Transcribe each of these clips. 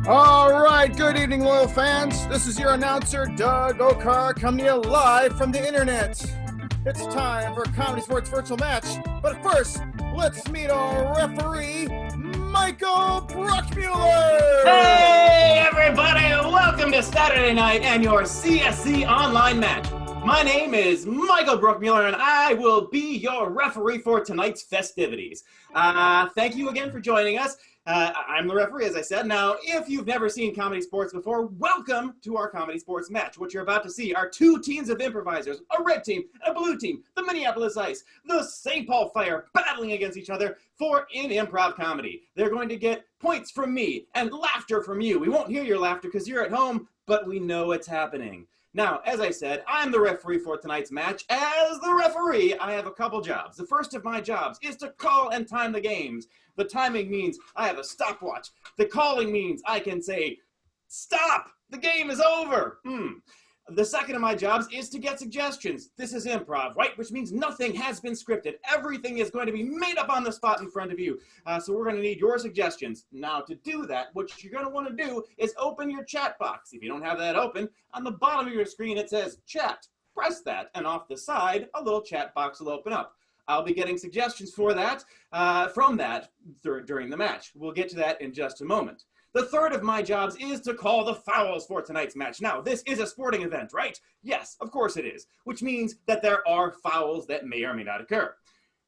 All right, good evening, loyal fans. This is your announcer, Doug Okar, coming to you live from the internet. It's time for a Comedy Sports virtual match. But first, let's meet our referee, Michael Bruckmuller. Hey, everybody! Welcome to Saturday night and your CSC online match. My name is Michael Bruckmuller, and I will be your referee for tonight's festivities. Thank you again for joining us. I'm the referee, as I said. Now, if you've never seen Comedy Sports before, welcome to our Comedy Sports match. What you're about to see are two teams of improvisers, a red team and a blue team, the Minneapolis Ice, the St. Paul Fire, battling against each other for an improv comedy. They're going to get points from me and laughter from you. We won't hear your laughter because you're at home, but we know it's happening. Now, as I said, I'm the referee for tonight's match. As the referee, I have a couple jobs. The first of my jobs is to call and time the games. The timing means I have a stopwatch. The calling means I can say, stop, the game is over. The second of my jobs is to get suggestions. This is improv, right? Which means nothing has been scripted. Everything is going to be made up on the spot in front of you. So we're going to need your suggestions. Now, to do that, what you're going to want to do is open your chat box. If you don't have that open, on the bottom of your screen it says chat. Press that, and off the side, a little chat box will open up. I'll be getting suggestions for that, from that during the match. We'll get to that in just a moment. The third of my jobs is to call the fouls for tonight's match. Now, this is a sporting event, right? Yes, of course it is, which means that there are fouls that may or may not occur.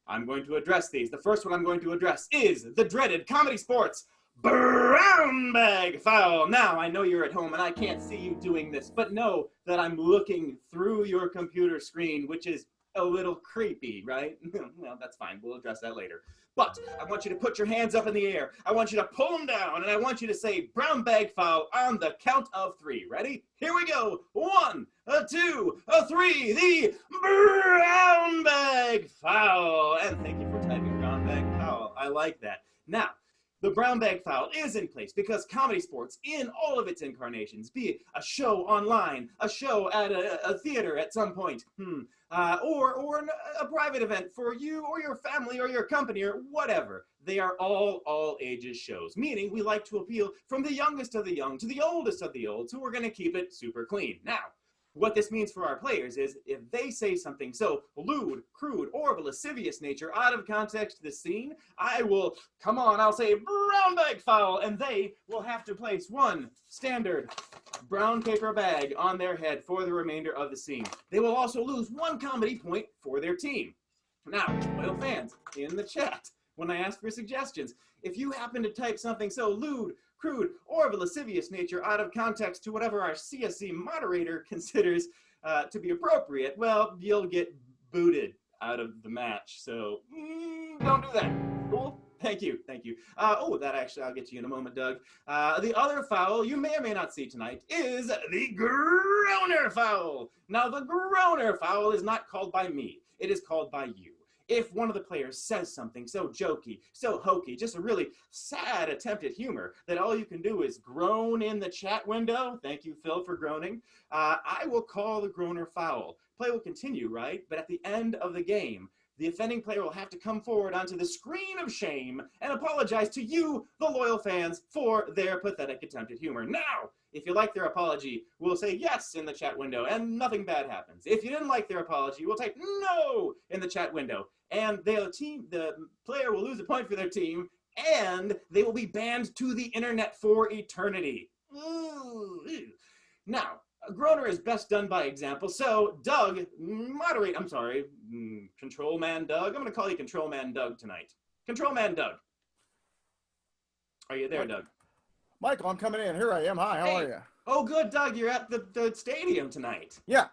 I'm going to address these. The first one I'm going to address is the dreaded Comedy Sports brown bag foul. Now, I know you're at home and I can't see you doing this, but know that I'm looking through your computer screen, which is a little creepy, right? Well, that's fine. We'll address that later. But I want you to put your hands up in the air. I want you to pull them down, and I want you to say brown bag foul on the count of three. Ready? Here we go. 1, 2, 3. The brown bag foul. And thank you for typing brown bag foul. I like that. Now, the brown bag foul is in place because Comedy Sports, in all of its incarnations, be it a show online, a show at a theater at some point, or a private event for you or your family or your company or whatever. They are all ages shows, meaning we like to appeal from the youngest of the young to the oldest of the old, so we're going to keep it super clean. Now, what this means for our players is if they say something so lewd, crude, or of a lascivious nature out of context to the scene, I'll say brown bag foul, and they will have to place one standard brown paper bag on their head for the remainder of the scene. They will also lose 1 comedy point for their team. Now, loyal fans, in the chat, when I ask for suggestions, if you happen to type something so lewd, crude, or of a lascivious nature out of context to whatever our CSC moderator considers to be appropriate, well, you'll get booted out of the match. So don't do that. Cool? Thank you. That actually, I'll get to you in a moment, Doug. The other foul you may or may not see tonight is the groaner foul. Now, the groaner foul is not called by me. It is called by you. If one of the players says something so jokey, so hokey, just a really sad attempt at humor, that all you can do is groan in the chat window, thank you, Phil, for groaning, I will call the groaner foul. Play will continue, right? But at the end of the game, the offending player will have to come forward onto the screen of shame and apologize to you, the loyal fans, for their pathetic attempt at humor. Now, if you like their apology, we'll say yes in the chat window, and nothing bad happens. If you didn't like their apology, we'll type no in the chat window, and the player will lose a point for their team, and they will be banned to the internet for eternity. Ooh. Now, a groaner is best done by example, so Doug, Control Man Doug. I'm going to call you Control Man Doug tonight. Control Man Doug. Are you there, Doug? Michael, I'm coming in. Here I am. Hi, how are you? Oh, good, Doug. You're at the stadium tonight. Yeah.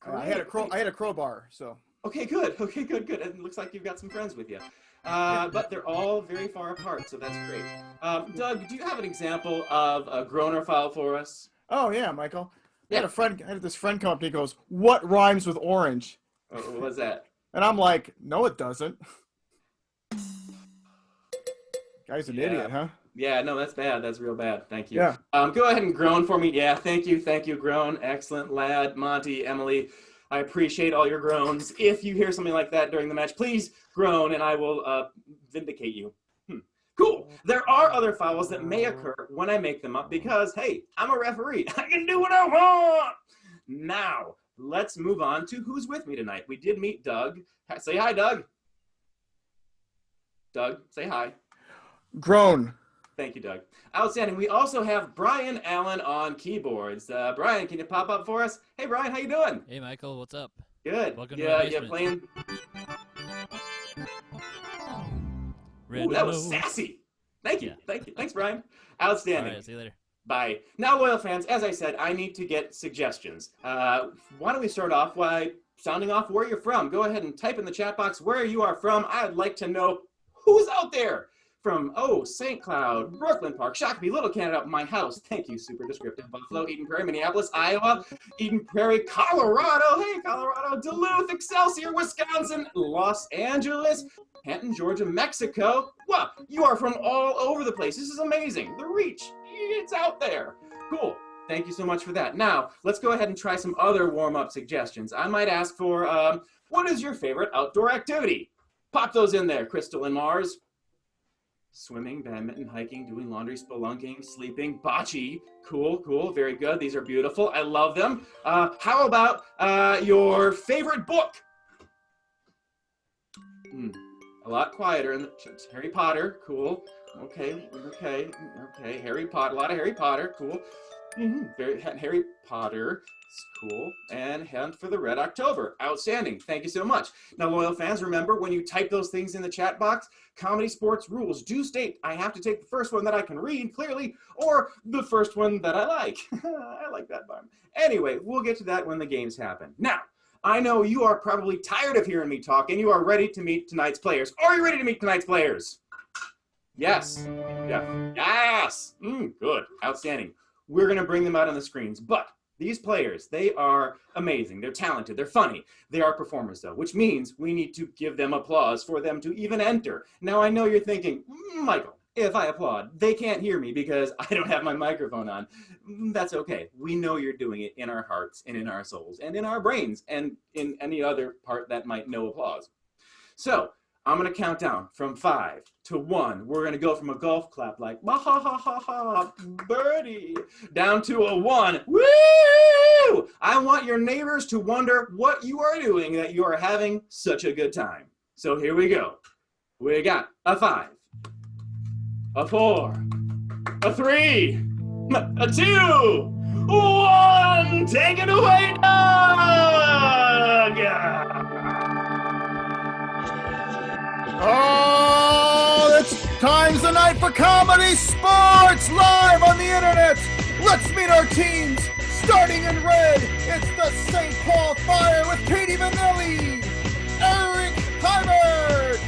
I had a crowbar, so. Okay, good. It looks like you've got some friends with you. But they're all very far apart, so that's great. Doug, do you have an example of a groaner foul for us? Oh, yeah, Michael. I had this friend come up and he goes, "What rhymes with orange?" Oh, what was that? And I'm like, "No, it doesn't." Guy's an idiot, huh? Yeah, no, that's bad. That's real bad. Thank you. Yeah. Go ahead and groan for me. Yeah, thank you, groan. Excellent, lad, Monty, Emily. I appreciate all your groans. If you hear something like that during the match, please groan and I will vindicate you. Cool. There are other fouls that may occur when I make them up because, hey, I'm a referee. I can do what I want. Now, let's move on to who's with me tonight. We did meet Doug. Say hi, Doug. Doug, say hi. Grown. Thank you, Doug. Outstanding. We also have Brian Allen on keyboards. Brian, can you pop up for us? Hey, Brian, how you doing? Hey, Michael, what's up? Good. Welcome to my basement. Playing. Ooh, that was sassy. Thank you. Yeah. Thank you. Thanks, Brian. Outstanding. All right, see you later. Bye. Now, loyal fans, as I said, I need to get suggestions. Why don't we start off by sounding off where you're from? Go ahead and type in the chat box where you are from. I'd like to know who's out there. From, St. Cloud, Brooklyn Park, Shakopee, Little Canada, my house. Thank you, super descriptive. Buffalo, Eden Prairie, Minneapolis, Iowa, Eden Prairie, Colorado. Hey, Colorado, Duluth, Excelsior, Wisconsin, Los Angeles, Canton, Georgia, Mexico. Wow, you are from all over the place. This is amazing. The reach, it's out there. Cool. Thank you so much for that. Now, let's go ahead and try some other warm-up suggestions. I might ask for, what is your favorite outdoor activity? Pop those in there, Crystal and Mars. Swimming, badminton, hiking, doing laundry, spelunking, sleeping, bocce. Cool, cool, very good. These are beautiful. I love them. How about your favorite book? A lot quieter. In the, Harry Potter, cool. Okay. Harry Potter, a lot of Harry Potter, cool. Harry Potter. Cool. And Hunt for the Red October. Outstanding. Thank you so much. Now, loyal fans, remember when you type those things in the chat box, ComedySportz rules do state I have to take the first one that I can read clearly or the first one that I like. I like that one. Anyway, we'll get to that when the games happen. Now, I know you are probably tired of hearing me talk and you are ready to meet tonight's players. Are you ready to meet tonight's players? Yes. Yeah. Yes. Good. Outstanding. We're going to bring them out on the screens, but these players, they are amazing. They're talented. They're funny. They are performers, though, which means we need to give them applause for them to even enter. Now, I know you're thinking, Michael, if I applaud, they can't hear me because I don't have my microphone on. That's okay. We know you're doing it in our hearts and in our souls and in our brains and in any other part that might know applause. So, I'm going to count down from 5 to 1. We're going to go from a golf clap like, ha ha ha ha, birdie, down to a 1. Woo! I want your neighbors to wonder what you are doing that you are having such a good time. So here we go. We got a 5, a 4, a 3, a 2, 1. Take it away, Doug! Oh, it's time's the night for ComedySportz live on the internet. Let's meet our teams. Starting in red, it's the St. Paul Fire with Katie Manelli, Eric Hybert,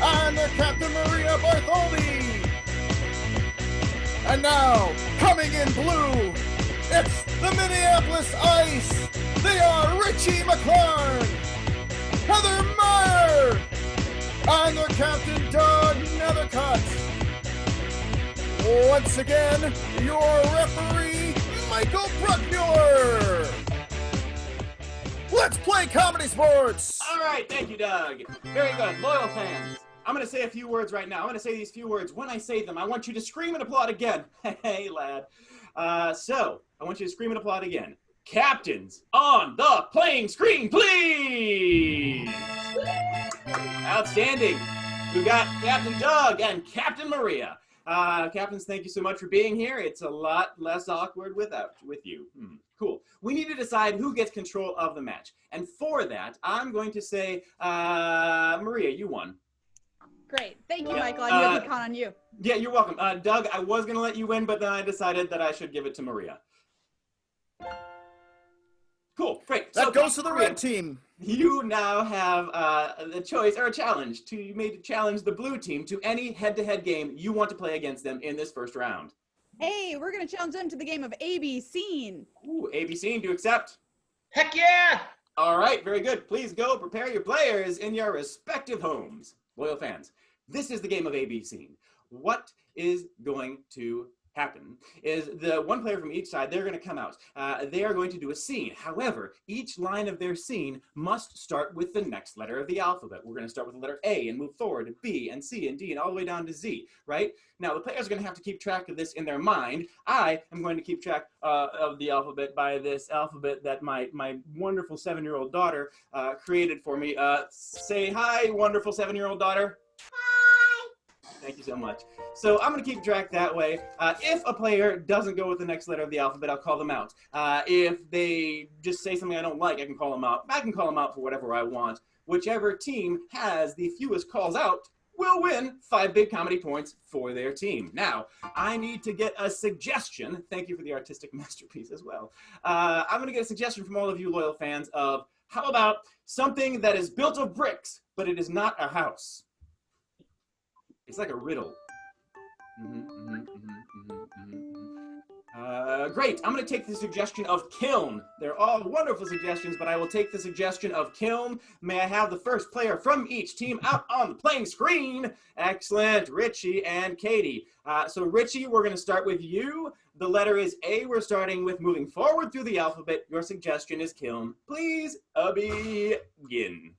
and their captain Maria Bartholdi. And now, coming in blue, it's the Minneapolis Ice. They are Richie McClarn, Heather Meyer, and their captain, Doug Nethercutt. Once again, your referee, Michael Bruckmuller. Let's play ComedySportz. All right, thank you, Doug. Very good. Loyal fans, I'm going to say a few words right now. I'm going to say these few words. When I say them, I want you to scream and applaud again. Hey, lad. So, I want you to scream and applaud again. Captains on the playing screen, please. Outstanding. We got Captain Doug and Captain Maria. Captains, thank you so much for being here. It's a lot less awkward with you. Cool. We need to decide who gets control of the match. And for that, I'm going to say, Maria, you won. Great. Thank you, Michael. I knew I could count on you. Yeah, you're welcome. Doug, I was going to let you win, but then I decided that I should give it to Maria. Cool, great. That goes to the red team. You now have the choice or a challenge. You may challenge the blue team to any head-to-head game you want to play against them in this first round. Hey, we're going to challenge them to the game of ABC. Ooh, ABC, do you accept? Heck yeah! All right, very good. Please go prepare your players in your respective homes. Loyal fans, this is the game of ABC. What is going to happen is the one player from each side, they're going to come out. They are going to do a scene. However, each line of their scene must start with the next letter of the alphabet. We're going to start with the letter A and move forward to B and C and D and all the way down to Z, right? Now, the players are going to have to keep track of this in their mind. I am going to keep track of the alphabet by this alphabet that my wonderful 7-year-old daughter created for me. Say hi, wonderful 7-year-old daughter. Thank you so much. So I'm going to keep track that way. If a player doesn't go with the next letter of the alphabet, I'll call them out. If they just say something I don't like, I can call them out. I can call them out for whatever I want. Whichever team has the fewest calls out will win 5 big comedy points for their team. Now, I need to get a suggestion. Thank you for the artistic masterpiece as well. I'm going to get a suggestion from all of you loyal fans of how about something that is built of bricks, but it is not a house. It's like a riddle. Great. I'm going to take the suggestion of kiln. They're all wonderful suggestions, but I will take the suggestion of kiln. May I have the first player from each team out on the playing screen? Excellent. Richie and Katie. So Richie, we're going to start with you. The letter is A. We're starting with moving forward through the alphabet. Your suggestion is kiln. Please begin.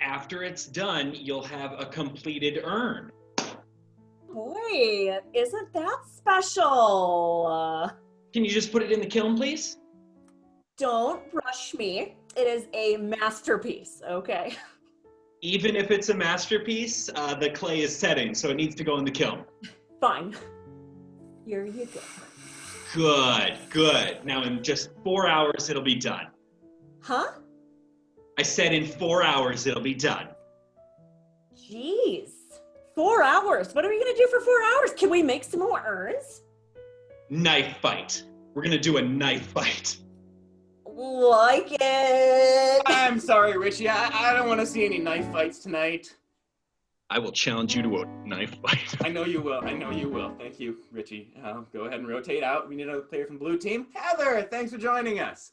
After it's done, you'll have a completed urn. Boy, isn't that special? Can you just put it in the kiln, please? Don't rush me. It is a masterpiece, okay? Even if it's a masterpiece, the clay is setting, so it needs to go in the kiln. Fine. Here you go. Good, good. Now in just 4 hours, it'll be done. Huh? I said in 4 hours, it'll be done. Jeez. 4 hours? What are we gonna do for 4 hours? Can we make some more urns? Knife fight. We're gonna do a knife fight. Like it. I'm sorry, Richie. I don't want to see any knife fights tonight. I will challenge you to a knife fight. I know you will. I know you will. Thank you, Richie. Go ahead and rotate out. We need another player from blue team. Heather, thanks for joining us.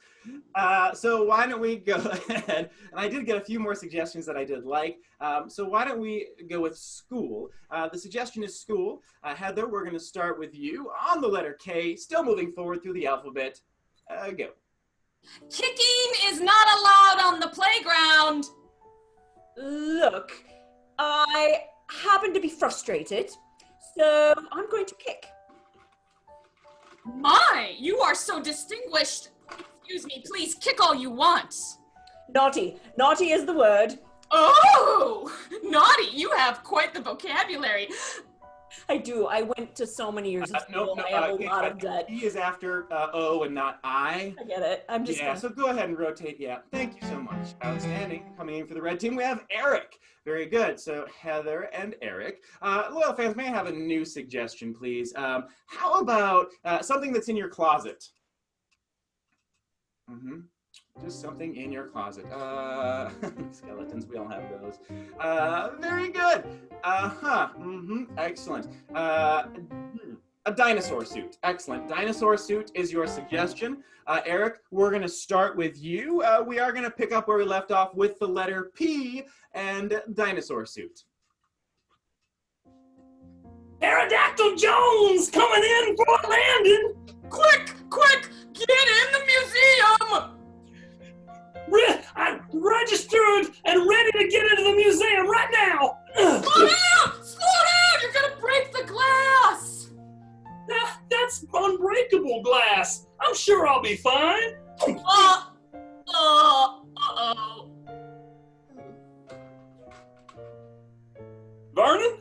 So why don't we go ahead? And I did get a few more suggestions that I did like. So why don't we go with school? The suggestion is school. Heather, we're going to start with you on the letter K, still moving forward through the alphabet. Go. Kicking is not allowed on the playground. Look, I happen to be frustrated, so I'm going to kick. My, you are so distinguished. Excuse me, please kick all you want. Naughty. Naughty is the word. Oh, naughty, you have quite the vocabulary. I do. I went to so many years of school, and I have a lot of debt. He is after O and not I. I get it. I'm just so go ahead and rotate. Yeah, thank you so much. Outstanding. Coming in for the red team, we have Eric. Very good. So Heather and Eric. Loyal fans, may I have a new suggestion, please? How about something that's in your closet? Just something in your closet. Skeletons, we all have those. Very good. Excellent. A dinosaur suit. Excellent. Dinosaur suit is your suggestion. Eric, we're going to start with you. We are going to pick up where we left off with the letter P and dinosaur suit. Pterodactyl Jones coming in for a landing. Quick, quick, get in the museum. I'm registered and ready to get into the museum right now. Slow down! Slow down! You're gonna break the glass! That's unbreakable glass. I'm sure I'll be fine. Uh-oh. Vernon?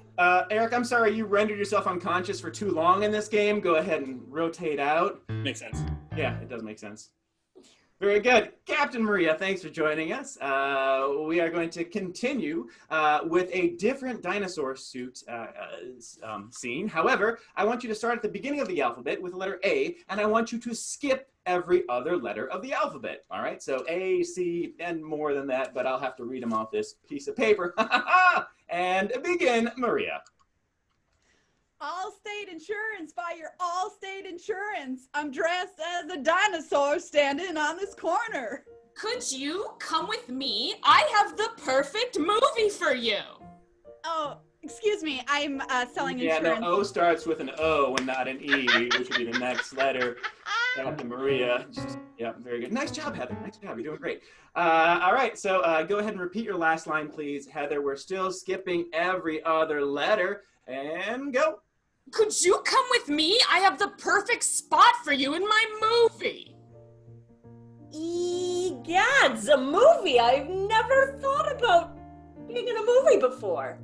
Eric, I'm sorry, you rendered yourself unconscious for too long in this game. Go ahead and rotate out. Makes sense. Yeah, it does make sense. Very good. Captain Maria, thanks for joining us. We are going to continue with a different dinosaur suit scene. However, I want you to start at the beginning of the alphabet with the letter A, and I want you to skip every other letter of the alphabet. All right, so A, C, and more than that, but I'll have to read them off this piece of paper. And begin, Maria. Allstate Insurance, buy your Allstate Insurance. I'm dressed as a dinosaur standing on this corner. Could you come with me? I have the perfect movie for you. Oh, Excuse me, I'm selling Yeah, insurance. no, O starts with an O and not an E, which would be the next letter. Captain Maria. Yeah, very good. Nice job, Heather. Nice job. You're doing great. All right, so go ahead and repeat your last line, please. Heather, we're still skipping every other letter. And go. Could you come with me? I have the perfect spot for you in my movie. Egads, a movie. I've never thought about being in a movie before.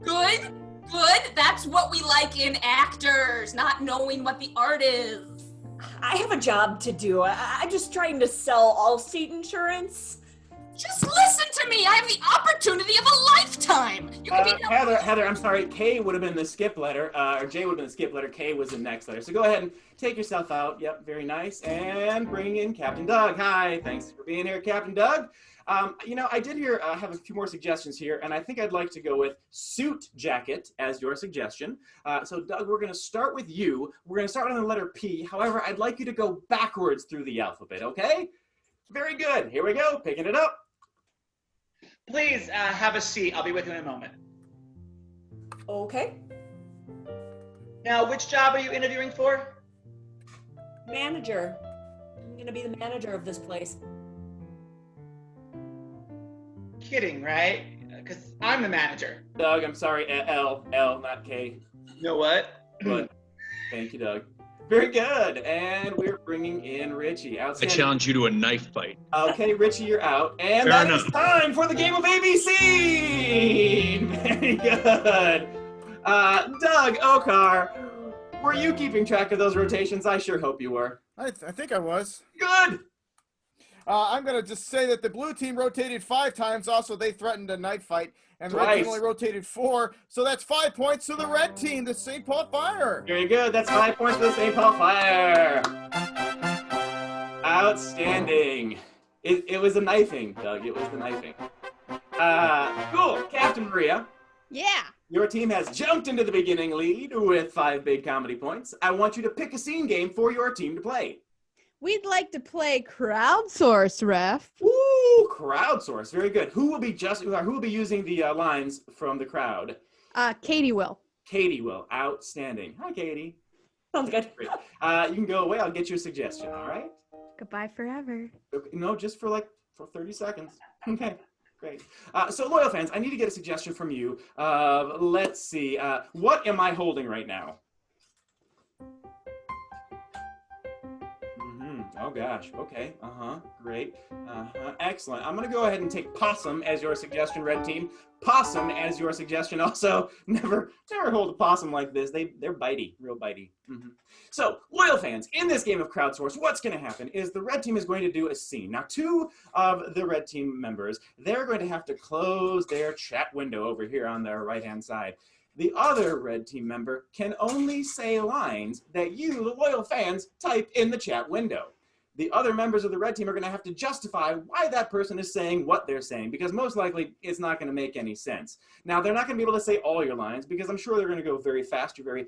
Good, good. That's what we like in actors, not knowing what the art is. I have a job to do. I'm just trying to sell Allstate insurance. Just listen to me. I have the opportunity of a lifetime. You could be Heather, I'm sorry. K would have been the skip letter, or J would have been the skip letter. K was the next letter. So go ahead and take yourself out. Yep, very nice. And bring in Captain Doug. Hi, thanks for being here, Captain Doug. I did have a few more suggestions here, and I think I'd like to go with suit jacket as your suggestion. So Doug, we're going to start with you. We're going to start on the letter P. However, I'd like you to go backwards through the alphabet, okay? Very good. Here we go. Picking it up. Please have a seat. I'll be with you in a moment. Okay. Now, which job are you interviewing for? Manager. I'm gonna be the manager of this place. Kidding, right? Because I'm the manager. Doug, I'm sorry. L, not K. You know what? But thank you, Doug. Very good. And we're bringing in Richie. I Outstanding. challenge you to a knife fight. Okay, Richie, you're out. And Fair that enough. is time for the game of ABC. Very good. Doug Okar, were you keeping track of those rotations? I sure hope you were. I think I was. Good. I'm going to just say that the blue team rotated 5 times. Also, they threatened a night fight. And the red team Twice. only rotated 4. So that's 5 points to the red team, the St. Paul Fire. Very good. That's 5 points for the St. Paul Fire. Outstanding. It was the knifing, Doug. It was the knifing. Cool. Captain Maria. Yeah. Your team has jumped into the beginning lead with 5 big comedy points. I want you to pick a scene game for your team to play. We'd like to play crowdsource, ref. Ooh, crowdsource. Very good. Who will be using the lines from the crowd? Katie will. Katie will. Outstanding. Hi, Katie. Sounds good. Great. You can go away. I'll get you a suggestion. All right. Goodbye forever. Okay, no, just for 30 seconds. Okay. Great. So, loyal fans, I need to get a suggestion from you. Let's see. What am I holding right now? Oh gosh. Okay. Great. Excellent. I'm gonna go ahead and take possum as your suggestion, red team. Possum as your suggestion. Also, never hold a possum like this. They're bitey, real bitey. So, loyal fans, in this game of crowdsource, what's going to happen is the red team is going to do a scene. Now, 2 of the red team members, they're going to have to close their chat window over here on their right-hand side. The other red team member can only say lines that you, the loyal fans, type in the chat window. The other members of the red team are going to have to justify why that person is saying what they're saying, because most likely it's not going to make any sense. Now, they're not going to be able to say all your lines, because I'm sure they're going to go very fast. You're very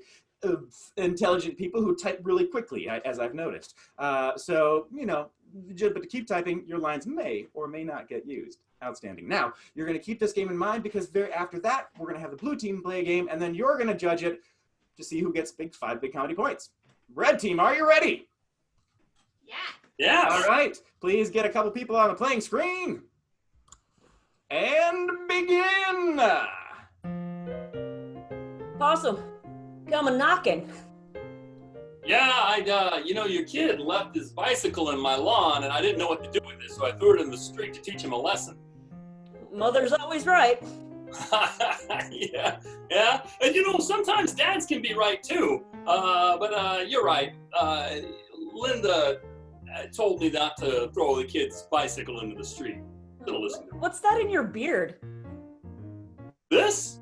intelligent people who type really quickly, as I've noticed. But to keep typing, your lines may or may not get used. Outstanding. Now, you're going to keep this game in mind, because after that, we're going to have the blue team play a game, and then you're going to judge it to see who gets 5 big comedy points. Red team, are you ready? Yeah. All right. Please get a couple people on the playing screen. And begin. Possum, come a knocking. Yeah, your kid left his bicycle in my lawn, and I didn't know what to do with it, so I threw it in the street to teach him a lesson. Mother's always right. Yeah. And sometimes dads can be right too. But you're right. Linda told me not to throw the kid's bicycle into the street. Should have listened to her. What's that in your beard? This?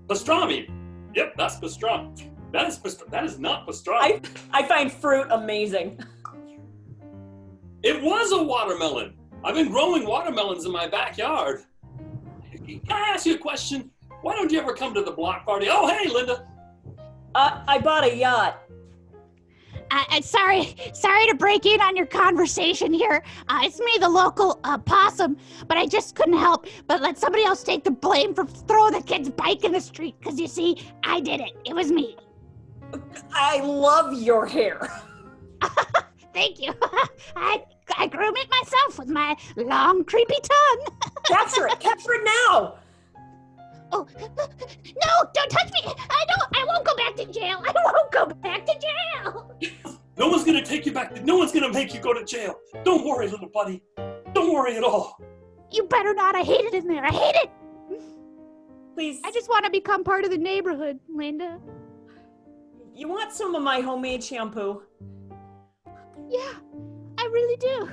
Pastrami. Yep, that's pastrami. That is not pastrami. I find fruit amazing. It was a watermelon. I've been growing watermelons in my backyard. Can I ask you a question? Why don't you ever come to the block party? Oh, hey, Linda. I bought a yacht. Sorry to break in on your conversation here. It's me, the local possum, but I just couldn't help but let somebody else take the blame for throwing the kid's bike in the street. Because you see, I did it. It was me. I love your hair. Thank you. I groom it myself with my long, creepy tongue. Capture it now. Oh, no, don't touch me. I won't go back to jail. I won't go back to jail. No one's gonna take you back. No one's gonna make you go to jail. Don't worry, little buddy. Don't worry at all. You better not. I hate it in there. I hate it. Please. I just want to become part of the neighborhood, Linda. You want some of my homemade shampoo? Yeah, I really do.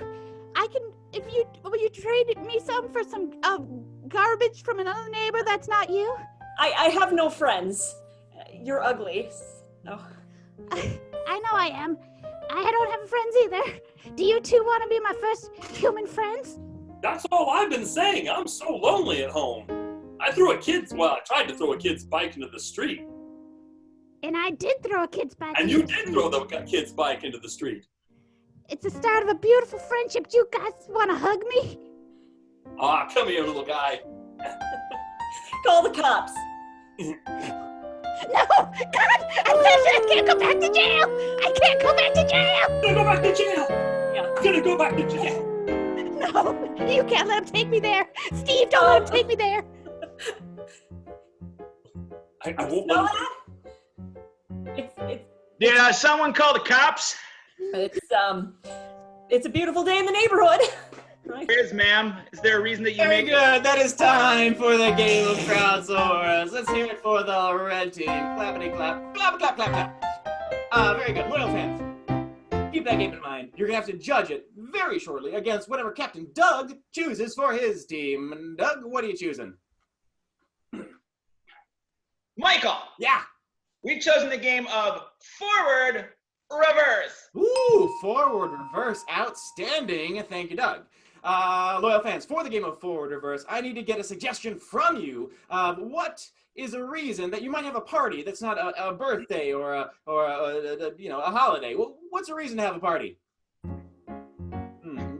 Will you trade me some for some garbage from another neighbor that's not you? I have no friends. You're ugly. Oh. I know I am. I don't have friends either. Do you two want to be my first human friends? That's all I've been saying. I'm so lonely at home. I tried to throw a kid's bike into the street. And I did throw a kid's bike. And you did throw the kid's bike into the street. It's the start of a beautiful friendship. Do you guys want to hug me? Come here, little guy. Call the cops. No! God! I can't go back to jail! I can't go back to jail! I'm gonna go back to jail! Yeah. I'm gonna go back to jail! No! You can't let him take me there! Steve, don't let him take me there! I won't let him. Did someone call the cops? It's a beautiful day in the neighborhood. Right. Yes, ma'am. Is there a reason that you Very make good. That is time for the game of crowdsource. Let's hear it for the red team. Clappity clap. Clap, clap, clap, clap. Very good. Loyal fans, keep that game in mind. You're going to have to judge it very shortly against whatever Captain Doug chooses for his team. And Doug, what are you choosing? Michael? Yeah. We've chosen the game of forward, reverse. Ooh, forward, reverse. Outstanding. Thank you, Doug. Loyal fans, for the game of forward, reverse, I need to get a suggestion from you. What is a reason that you might have a party that's not a birthday or a holiday? What's a reason to have a party?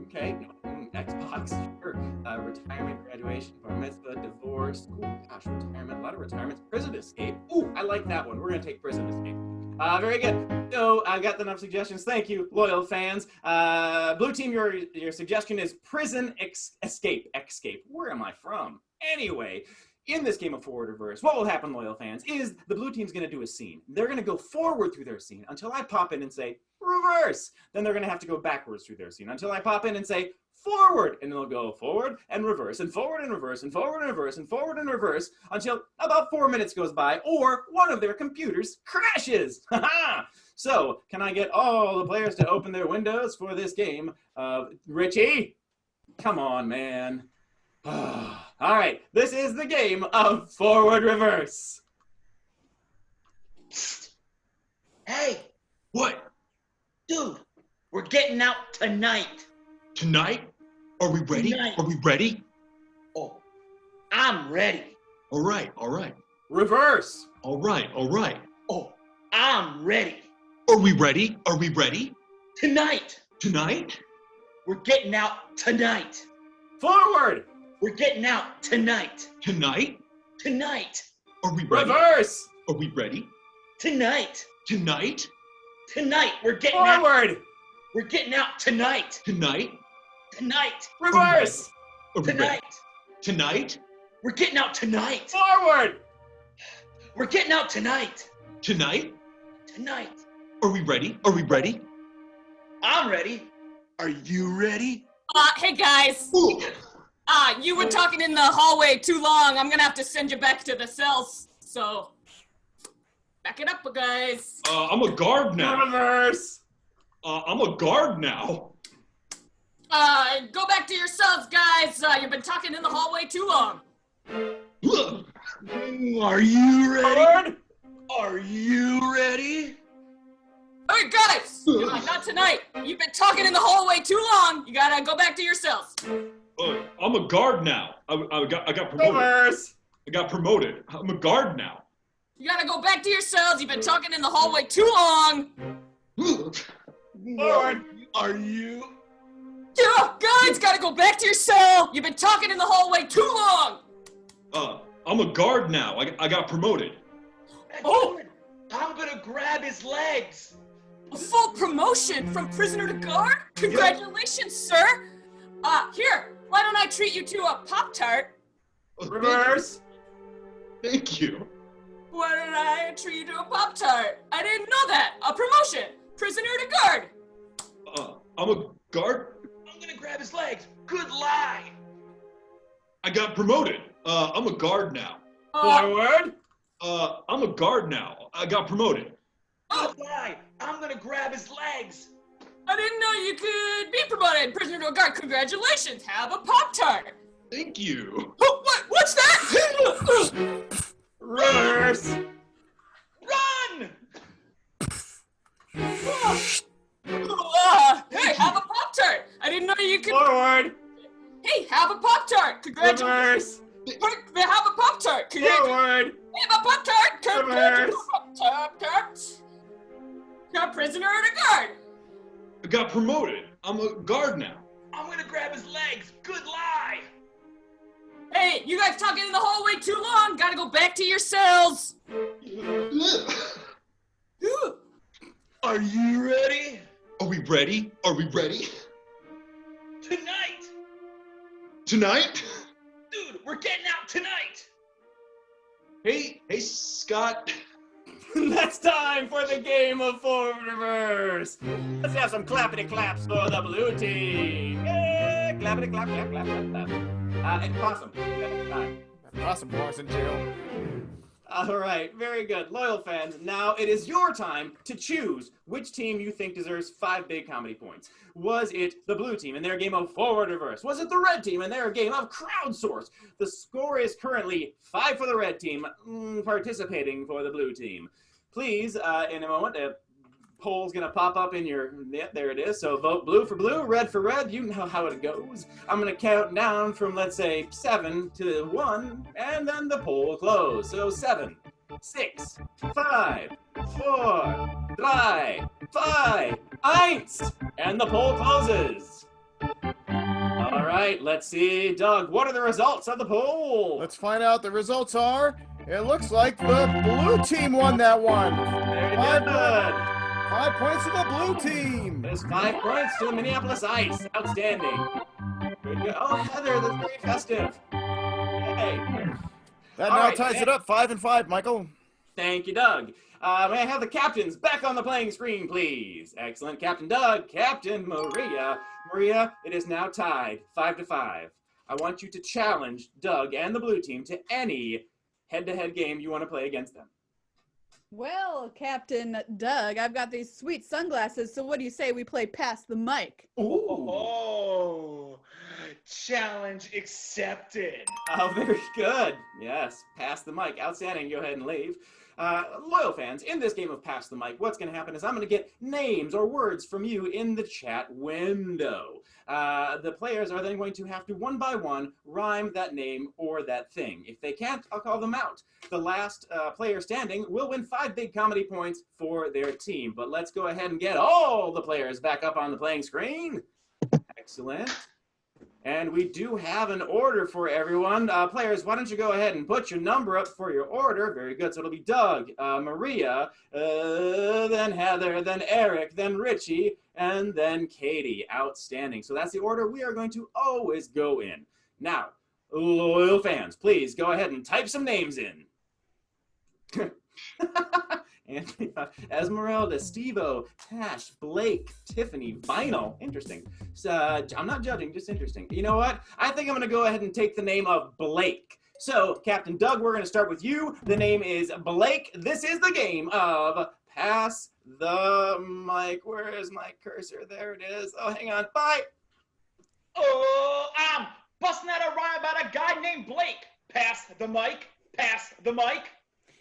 Okay. Xbox, sure. Retirement, graduation, bar mitzvah, divorce, school, gosh, retirement, a lot of retirements, prison escape. Ooh, I like that one. We're going to take prison escape. Very good. So I got enough suggestions. Thank you, loyal fans. Blue team, your suggestion is prison escape. Where am I from? Anyway, in this game of forward reverse, what will happen, loyal fans, is the blue team's going to do a scene. They're going to go forward through their scene until I pop in and say reverse. Then they're going to have to go backwards through their scene until I pop in and say forward, and they'll go forward and reverse and forward and reverse and forward and reverse and forward and reverse until about 4 minutes goes by or one of their computers crashes. So, can I get all the players to open their windows for this game? Richie? Come on, man. All right, this is the game of forward reverse. Hey, What? dude, we're getting out tonight. Tonight? Are we ready? Tonight. Are we ready? Oh, I'm ready. All right, all right. Reverse. All right, all right. Oh, I'm ready. Are we ready? Are we ready? Tonight. Tonight? We're getting out tonight. Forward. We're getting out tonight. Tonight? Tonight. Are we ready? Reverse. Are we ready? Tonight. Tonight? Tonight. We're getting out. Forward. We're getting out tonight. Tonight? Tonight. Reverse. Are we ready? Tonight. Tonight? We're getting out tonight. Forward. We're getting out tonight. Tonight? Tonight. Are we ready? Are we ready? I'm ready. Are you ready? Hey guys. Ooh. You were talking in the hallway too long. I'm gonna have to send you back to the cells. So, back it up, guys. I'm a guard now. Reverse. I'm a guard now. Go back to your cells, guys. You've been talking in the hallway too long. Are you ready? Forward. Are you ready? Hey guys, not tonight. You've been talking in the hallway too long. You gotta go back to your cells. I'm a guard now. I got promoted. Reverse. I got promoted. I'm a guard now. You gotta go back to your cells. You've been talking in the hallway too long. Forward. Are you? Yeah, guys, gotta go back to your cell. You've been talking in the hallway too long. I'm a guard now. I got promoted. Oh. I'm gonna grab his legs. A full promotion from prisoner to guard? Congratulations, sir. Here, why don't I treat you to a Pop-Tart? Reverse. Thank you. Why don't I treat you to a Pop-Tart? I didn't know that. A promotion. Prisoner to guard. I'm a guard. I'm gonna grab his legs. Good lie. I got promoted. I'm a guard now. Forward. I'm a guard now. I got promoted. Good lie. I'm gonna grab his legs. I didn't know you could be promoted. Prisoner to a guard. Congratulations. Have a Pop-Tart. Thank you. Oh, what? What's that? Reverse. Run! Hey, have a Pop-Tart. I didn't know you could. Forward. Hey, have a Pop-Tart. Congratulations. Reverse. Have a Pop-Tart. Congratulations. Forward. Have a Pop-Tart. Reverse. Pop-Tart. Got prisoner to guard. I got promoted. I'm a guard now. I'm gonna grab his legs. Good lie. Hey, you guys talking in the hallway too long. Gotta go back to your cells. Are you ready? Are we ready? Are we ready? Tonight. Tonight? Dude, we're getting out tonight. Hey, Scott. That's time for the game of forward reverse. Let's have some clappity claps for the blue team. Yeah, clappity clap, clap, clap, clap, clap. And possum. Possum belongs in jail. All right, very good. Loyal fans, now it is your time to choose which team you think deserves 5 big comedy points. Was it the blue team in their game of forward reverse? Was it the red team in their game of crowdsource? The score is currently 5 for the red team, participating for the blue team. Please, in a moment, a poll's gonna pop up in your, yeah, there it is. So vote blue for blue, red for red. You know how it goes. I'm gonna count down from, let's say, 7 to 1, and then the poll will close. So 7, 6, 5, 4, 3, 2, 1, and the poll closes. All right, let's see, Doug, what are the results of the poll? Let's find out. The results are, it looks like the blue team won that one. Very Five good. 5 points to the blue team. There's 5 points to the Minneapolis Ice. Outstanding. Good, good. Oh, Heather, that's very festive. Yay. That All now right, ties it up 5-5, Michael. Thank you, Doug. May I have the captains back on the playing screen, please? Excellent. Captain Doug, Captain Maria. Maria, it is now tied 5-5. I want you to challenge Doug and the blue team to any head-to-head game you want to play against them. Well, Captain Doug, I've got these sweet sunglasses, so what do you say we play Pass the Mic? Ooh. Oh, challenge accepted. Oh, very good. Yes, pass the mic. Outstanding. Go ahead and leave. Loyal fans, in this game of Pass the Mic, what's going to happen is I'm going to get names or words from you in the chat window. The players are then going to have to, one by one, rhyme that name or that thing. If they can't, I'll call them out. The last player standing will win 5 big comedy points for their team. But let's go ahead and get all the players back up on the playing screen. Excellent. And we do have an order for everyone. Players, why don't you go ahead and put your number up for your order. Very good. So it'll be Doug, Maria, then Heather, then Eric, then Richie, and then Katie. Outstanding. So that's the order we are going to always go in. Now, loyal fans, please go ahead and type some names in. Anthony, Esmeralda, Steve-O, Tash, Blake, Tiffany, Vinyl. Interesting. So, I'm not judging, just interesting. You know what? I think I'm going to go ahead and take the name of Blake. So, Captain Doug, we're going to start with you. The name is Blake. This is the game of Pass the Mic. Where is my cursor? There it is. Oh, hang on. Bye. Oh, I'm busting out a rhyme about a guy named Blake. Pass the mic. Pass the mic.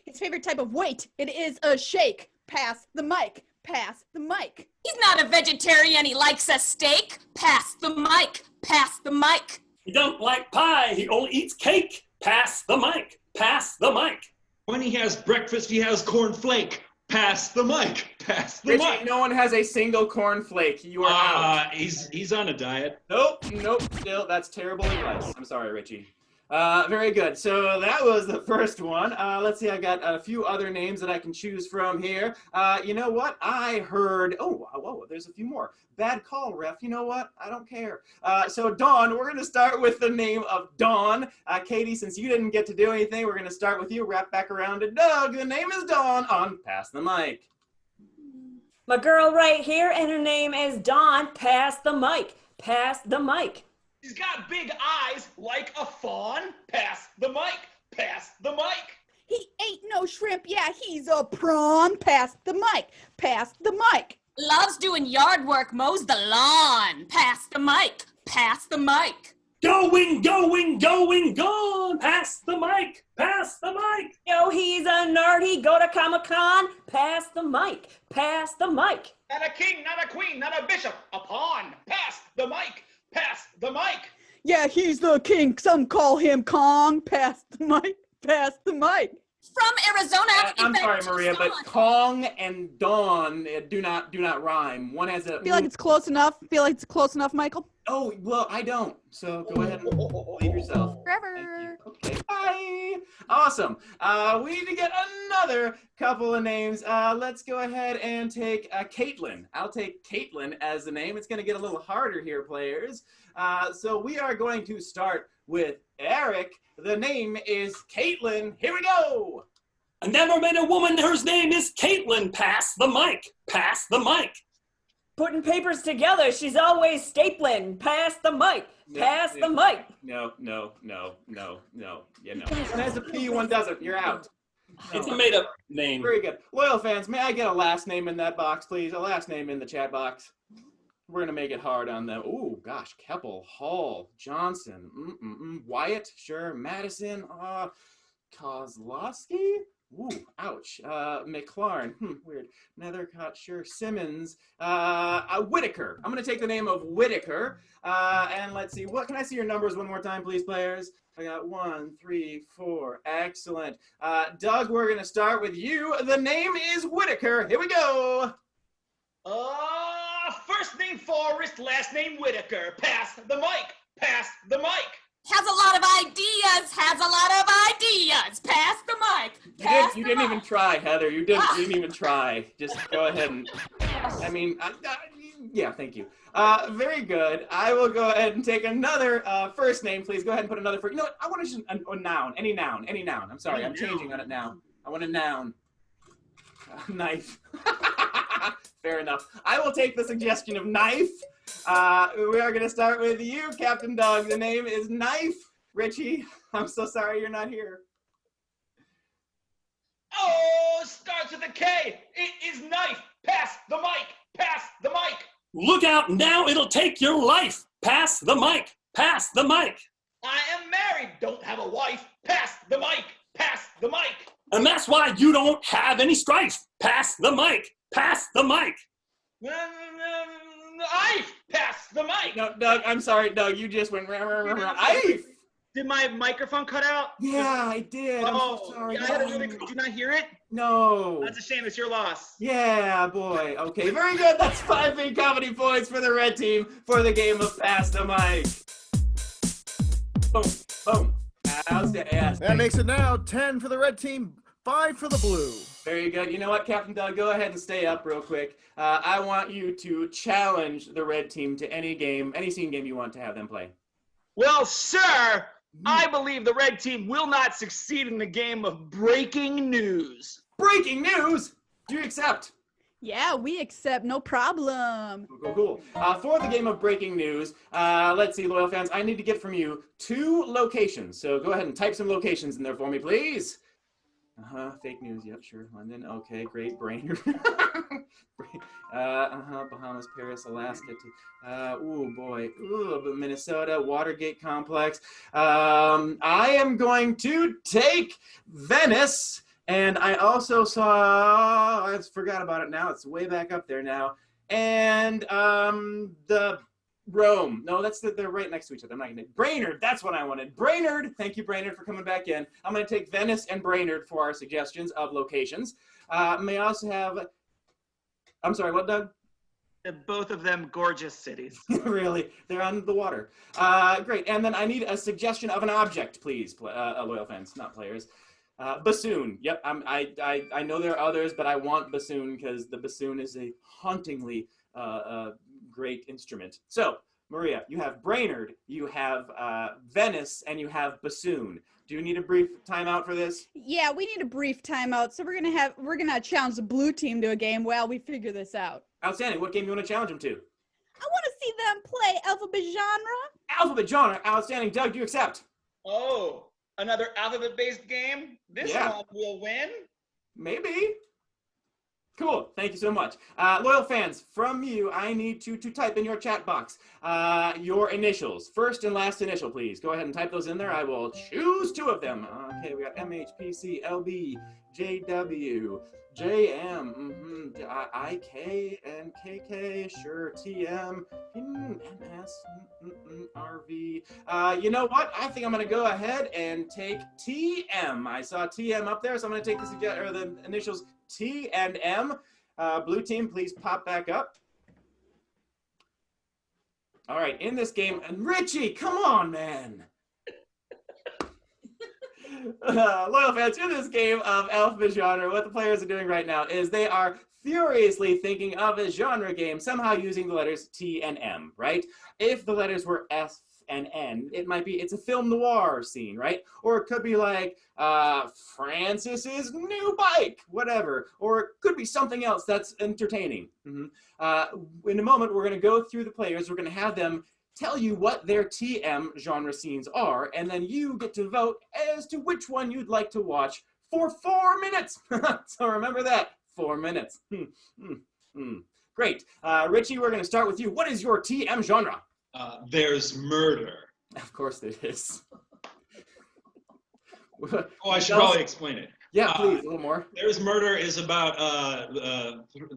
His favorite type of weight, it is a shake. Pass the mic. Pass the mic. He's not a vegetarian. He likes a steak. Pass the mic. Pass the mic. He don't like pie. He only eats cake. Pass the mic. Pass the mic. When he has breakfast, he has cornflake. Pass the mic. Pass the Richie, mic. no one has a single cornflake. You are out. He's on a diet. Nope. Still, that's terrible advice. I'm sorry, Richie. Very good. So that was the first one. Let's see. I got a few other names that I can choose from here. You know what? I heard. Oh, whoa. There's a few more. Bad call, ref. You know what? I don't care. So Dawn, we're gonna start with the name of Dawn. Katie, since you didn't get to do anything, we're gonna start with you. Wrap back around to Doug. The name is Dawn on Pass the Mic. My girl right here, and her name is Dawn. Pass the mic. Pass the mic. He's got big eyes like a fawn. Pass the mic. Pass the mic. He ain't no shrimp. Yeah, he's a prawn. Pass the mic. Pass the mic. Loves doing yard work, mows the lawn. Pass the mic. Pass the mic. Going, gone. Pass the mic. Pass the mic. Yo, he's a nerd. He go to Comic-Con. Pass the mic. Pass the mic. Not a king, not a queen, not a bishop. A pawn. Pass the mic. Pass the mic. Yeah, he's the king. Some call him Kong. Pass the mic. Pass the mic. From Arizona. I'm sorry, Maria, but Kong and Dawn do not rhyme. One has a. Feel like it's close enough. Feel like it's close enough, Michael. Oh well, I don't. So go ahead and leave yourself. Forever. Okay, bye. Awesome. We need to get another couple of names. Let's go ahead and take Caitlin. I'll take Caitlin as the name. It's going to get a little harder here, players. So we are going to start with Eric. The name is Caitlin. Here we go. I never met a woman whose name is Caitlin. Pass the mic. Pass the mic. Putting papers together. She's always stapling. Pass the mic. Pass the mic. No. Yeah, no. One has a P, one doesn't. You're out. It's a made-up name. Very good. Loyal fans, may I get a last name in that box, please? A last name in the chat box. We're going to make it hard on them. Ooh, gosh. Keppel, Hall, Johnson, Wyatt, sure. Madison, Kozlowski. Ooh, ouch. McLaurin, weird. Nethercott, sure. Simmons, Whitaker. I'm going to take the name of Whitaker. And let's see. What can I see your numbers one more time, please, players? I got 1, 3, 4. Excellent. Doug, we're going to start with you. The name is Whitaker. Here we go. First name Forrest, last name Whitaker. Pass the mic. Pass the mic. Has a lot of ideas. Pass the mic. You didn't even try, Heather. You didn't even try. Just go ahead and. I mean, yeah. Thank you. Very good. I will go ahead and take another first name, please. Go ahead and put another first. You know what? I want to just a noun. Any noun. I'm sorry. I'm changing on it now. I want a noun. Knife. Fair enough. I will take the suggestion of knife. We are going to start with you, Captain Doug. The name is Knife. Richie, I'm so sorry you're not here. Oh, starts with a K. It is knife. Pass the mic. Pass the mic. Look out now, it'll take your life. Pass the mic. Pass the mic. I am married. Don't have a wife. Pass the mic. Pass the mic. And that's why you don't have any strife. Pass the mic. Pass the mic. Knife. Pass the mic. No, Doug, I'm sorry, Doug. You just went knife. Did my microphone cut out? Yeah, I did. I'm so sorry. Did you not hear it? No. That's a shame. It's your loss. Yeah, boy. Okay, very good. That's 5 big comedy points for the red team for the game of Pass the Mic. Boom. That makes it now 10 for the red team, 5 for the blue. Very good. You know what, Captain Doug? Go ahead and stay up real quick. I want you to challenge the red team to any game, any scene game you want to have them play. Well, sir, I believe the red team will not succeed in the game of breaking news. Breaking news? Do you accept? Yeah, we accept. No problem. Cool. For the game of breaking news, let's see, loyal fans, I need to get from you 2 locations. So go ahead and type some locations in there for me, please. Fake news. Yep, sure. London. Okay, great. Brainerd. Bahamas, Paris, Alaska. Ooh, boy. Ooh, Minnesota, Watergate Complex. I am going to take Venice. And I also saw, I forgot about it now. It's way back up there now. And the Rome. No, they're right next to each other. I'm not going to. Brainerd, that's what I wanted. Brainerd. Thank you, Brainerd, for coming back in. I'm going to take Venice and Brainerd for our suggestions of locations. May I also have... I'm sorry, what, Doug? Both of them gorgeous cities. Really? They're on the water. Great. And then I need a suggestion of an object, please, loyal fans, not players. Bassoon. Yep, I know there are others, but I want bassoon because the bassoon is a hauntingly great instrument. So, Maria, you have Brainerd, you have Venice, and you have bassoon. Do you need a brief timeout for this? Yeah, we need a brief timeout. So we're gonna challenge the blue team to a game while we figure this out. Outstanding. What game do you want to challenge them to? I want to see them play alphabet genre. Alphabet genre. Outstanding. Doug, do you accept? Oh, another alphabet-based game? This one will win? Maybe. Cool. Thank you so much. Loyal fans, from you, I need to type in your chat box your initials. First and last initial, please. Go ahead and type those in there. I will choose 2 of them. Okay, we got MHPC, LB, JW, JM, IK, and KK, sure, TM, MS, RV. You know what? I think I'm going to go ahead and take TM. I saw TM up there, so I'm going to take the initials T and M. Blue team, please pop back up. All right, in this game, and Richie, come on, man. Loyal fans, in this game of alphabet genre, what the players are doing right now is they are furiously thinking of a genre game, somehow using the letters T and M, right? If the letters were F and N, it's a film noir scene, right? Or it could be like Francis's new bike, whatever. Or it could be something else that's entertaining. In a moment, we're going to go through the players. We're going to have them tell you what their TM genre scenes are, and then you get to vote as to which one you'd like to watch for 4 minutes. So remember that, 4 minutes. Great. Richie, we're going to start with you. What is your TM genre? There's murder. Of course there is. Oh, I should probably explain it. Yeah, please, a little more. There's Murder is about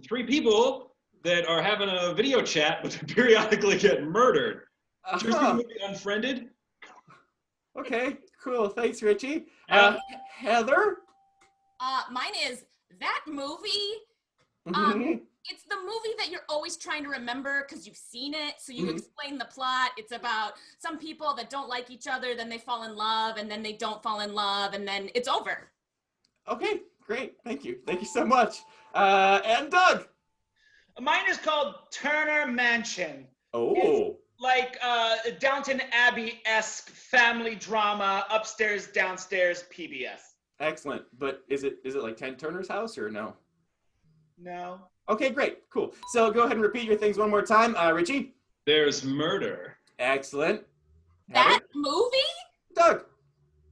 3 people that are having a video chat, but they periodically get murdered. Did you see the movie Unfriended? Okay, cool. Thanks, Richie. Heather? Mine is that movie. It's the movie that you're always trying to remember because you've seen it, so you explain the plot. It's about some people that don't like each other, then they fall in love, and then they don't fall in love, and then it's over. Okay, great. Thank you. Thank you so much. And Doug? Mine is called Turner Mansion. Oh. It's like Downton Abbey-esque family drama, upstairs, downstairs, PBS. Excellent. But is it like Ted Turner's house or no? No. Okay, great. Cool. So go ahead and repeat your things one more time. Richie? There's Murder. Excellent. That movie? Doug?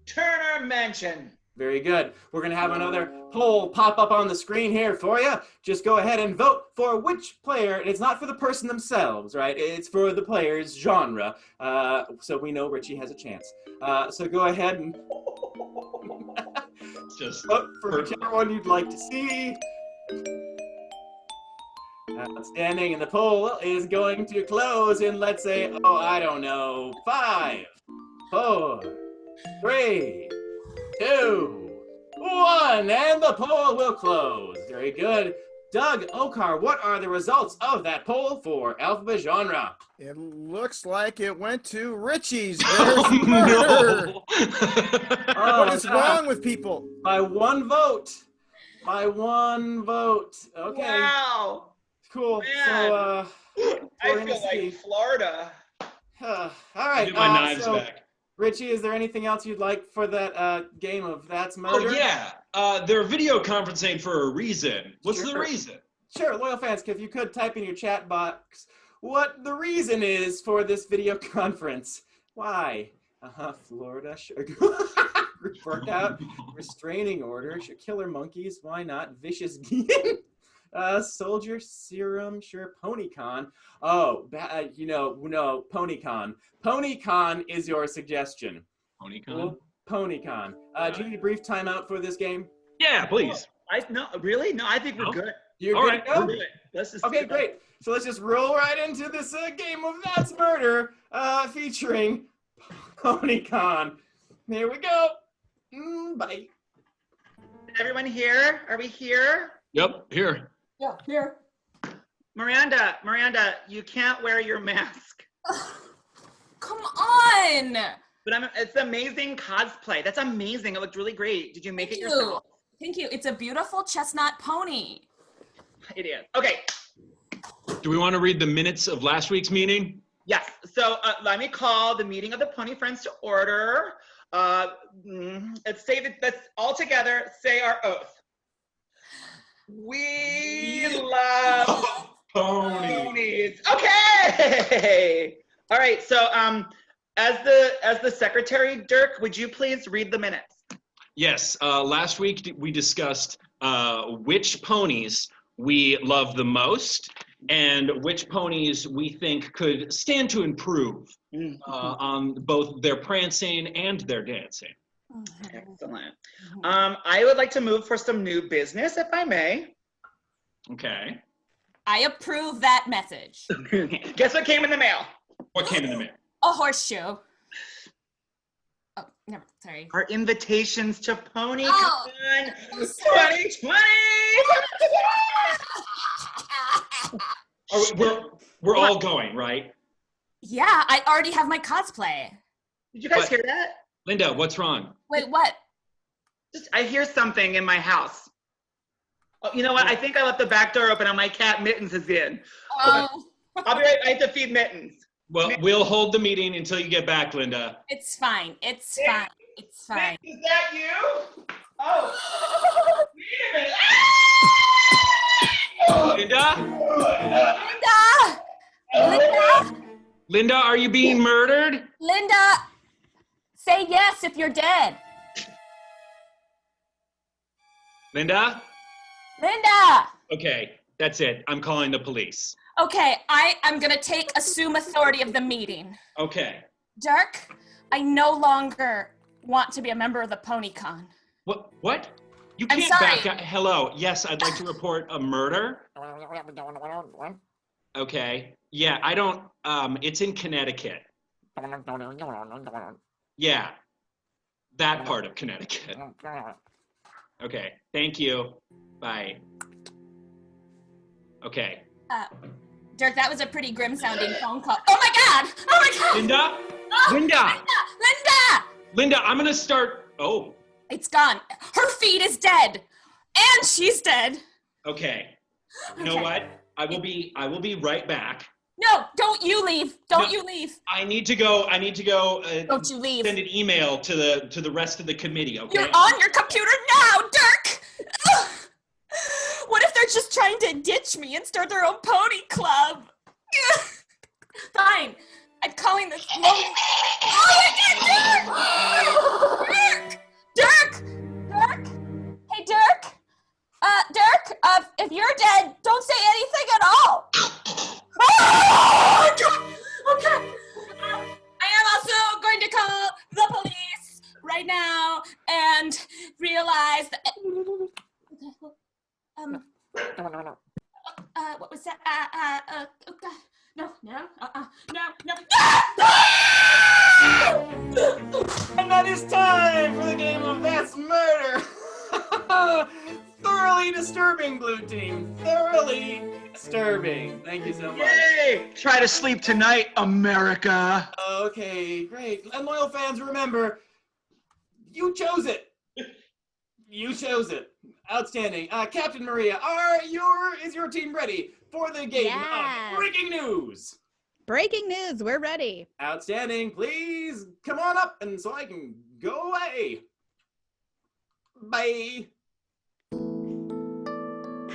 Turner Mansion. Very good. We're going to have another poll pop up on the screen here for you. Just go ahead and vote for which player. It's not for the person themselves, right? It's for the player's genre. So we know Richie has a chance. So go ahead and just vote for whichever one you'd like to see. Outstanding. And the poll is going to close in, let's say, I don't know, 5, 4, 3, 2, 1, and the poll will close. Very good. Doug, Okar, what are the results of that poll for alphabet genre? It looks like it went to Richie's. There's murder. What is wrong with people? By 1 vote. By 1 vote. Okay. Wow. Cool. Man. So, I feel like Florida. all right. Get my knives back. Richie, is there anything else you'd like for that game of That's Murder? Oh, yeah. They're video conferencing for a reason. What's the reason? Sure, loyal fans, if you could type in your chat box what the reason is for this video conference. Why? Florida, sure. Group workout, restraining order, sure. Killer monkeys, why not? Vicious soldier serum, sure. PonyCon. Oh, no, PonyCon. PonyCon is your suggestion. PonyCon? Well, PonyCon. Do you need a brief timeout for this game? Yeah, please. No, really? No, I think we're good. You're All good right. to go? We're good. Let's just Okay, great. So let's just roll right into this game of That's Murder featuring PonyCon. Here we go. Bye. Everyone here? Are we here? Yep, here. Yeah, here. Miranda, you can't wear your mask. Come on. But it's amazing cosplay. That's amazing. It looked really great. Did you make it yourself? Thank you. It's a beautiful chestnut pony. It is. Okay. Do we want to read the minutes of last week's meeting? Yes. So let me call the meeting of the Pony Friends to order. Let's all together say our oath. We love ponies. Okay. All right. So as the secretary, Dirk, would you please read the minutes? Yes. Last week we discussed which ponies we love the most and which ponies we think could stand to improve on both their prancing and their dancing. Excellent. I would like to move for some new business, if I may. Okay. I approve that message. Guess what came in the mail? What came in the mail? A horseshoe. Oh, no, sorry. Our invitations to PonyCon 2020. We're all going, right? Yeah, I already have my cosplay. Did you guys hear that? Linda, what's wrong? Wait, what? I hear something in my house. Oh, you know what? I think I left the back door open and my cat Mittens is in. Oh. I'll be right. I have to feed Mittens. Well, we'll hold the meeting until you get back, Linda. It's fine. It's fine. It's fine. Is that you? Oh. Wait a minute. Linda? Linda? Linda, are you being murdered? Linda, say yes if you're dead. Linda? Linda! Okay, that's it. I'm calling the police. Okay, I'm gonna assume authority of the meeting. Okay. Dirk, I no longer want to be a member of the PonyCon. What? You I'm can't sorry. back out. Hello. Yes, I'd like to report a murder. Okay. Yeah, I don't, it's in Connecticut. Yeah. That part of Connecticut. Okay. Thank you. Bye. Okay. Dirk, that was a pretty grim sounding phone call. Oh my God! Oh my God! Linda? Oh, Linda! Linda! Linda, I'm gonna start. Oh. It's gone. Her feet is dead. And she's dead. Okay. You know what? I will be right back. No, don't you leave. Don't you leave. I need to go. Don't you leave. Send an email to the rest of the committee, okay? You're on your computer now, Dirk! Ugh. What if they're just trying to ditch me and start their own pony club? Ugh. Fine. I'm calling this. Oh my God, Dirk! Dirk! Hey, Dirk! Dirk, if you're dead, don't say anything at all. Oh, okay. I am also going to call the police right now and realize that. What was that? No. And that is time for the game of That's Murder. Thoroughly disturbing, Blue Team. Thoroughly disturbing. Thank you so much. Yay! Try to sleep tonight, America. Okay, great. And loyal fans, remember, you chose it. You chose it. Outstanding. Captain Maria, is your team ready for the game of Breaking News? Breaking news, we're ready. Outstanding. Please come on up and so I can go away. Bye.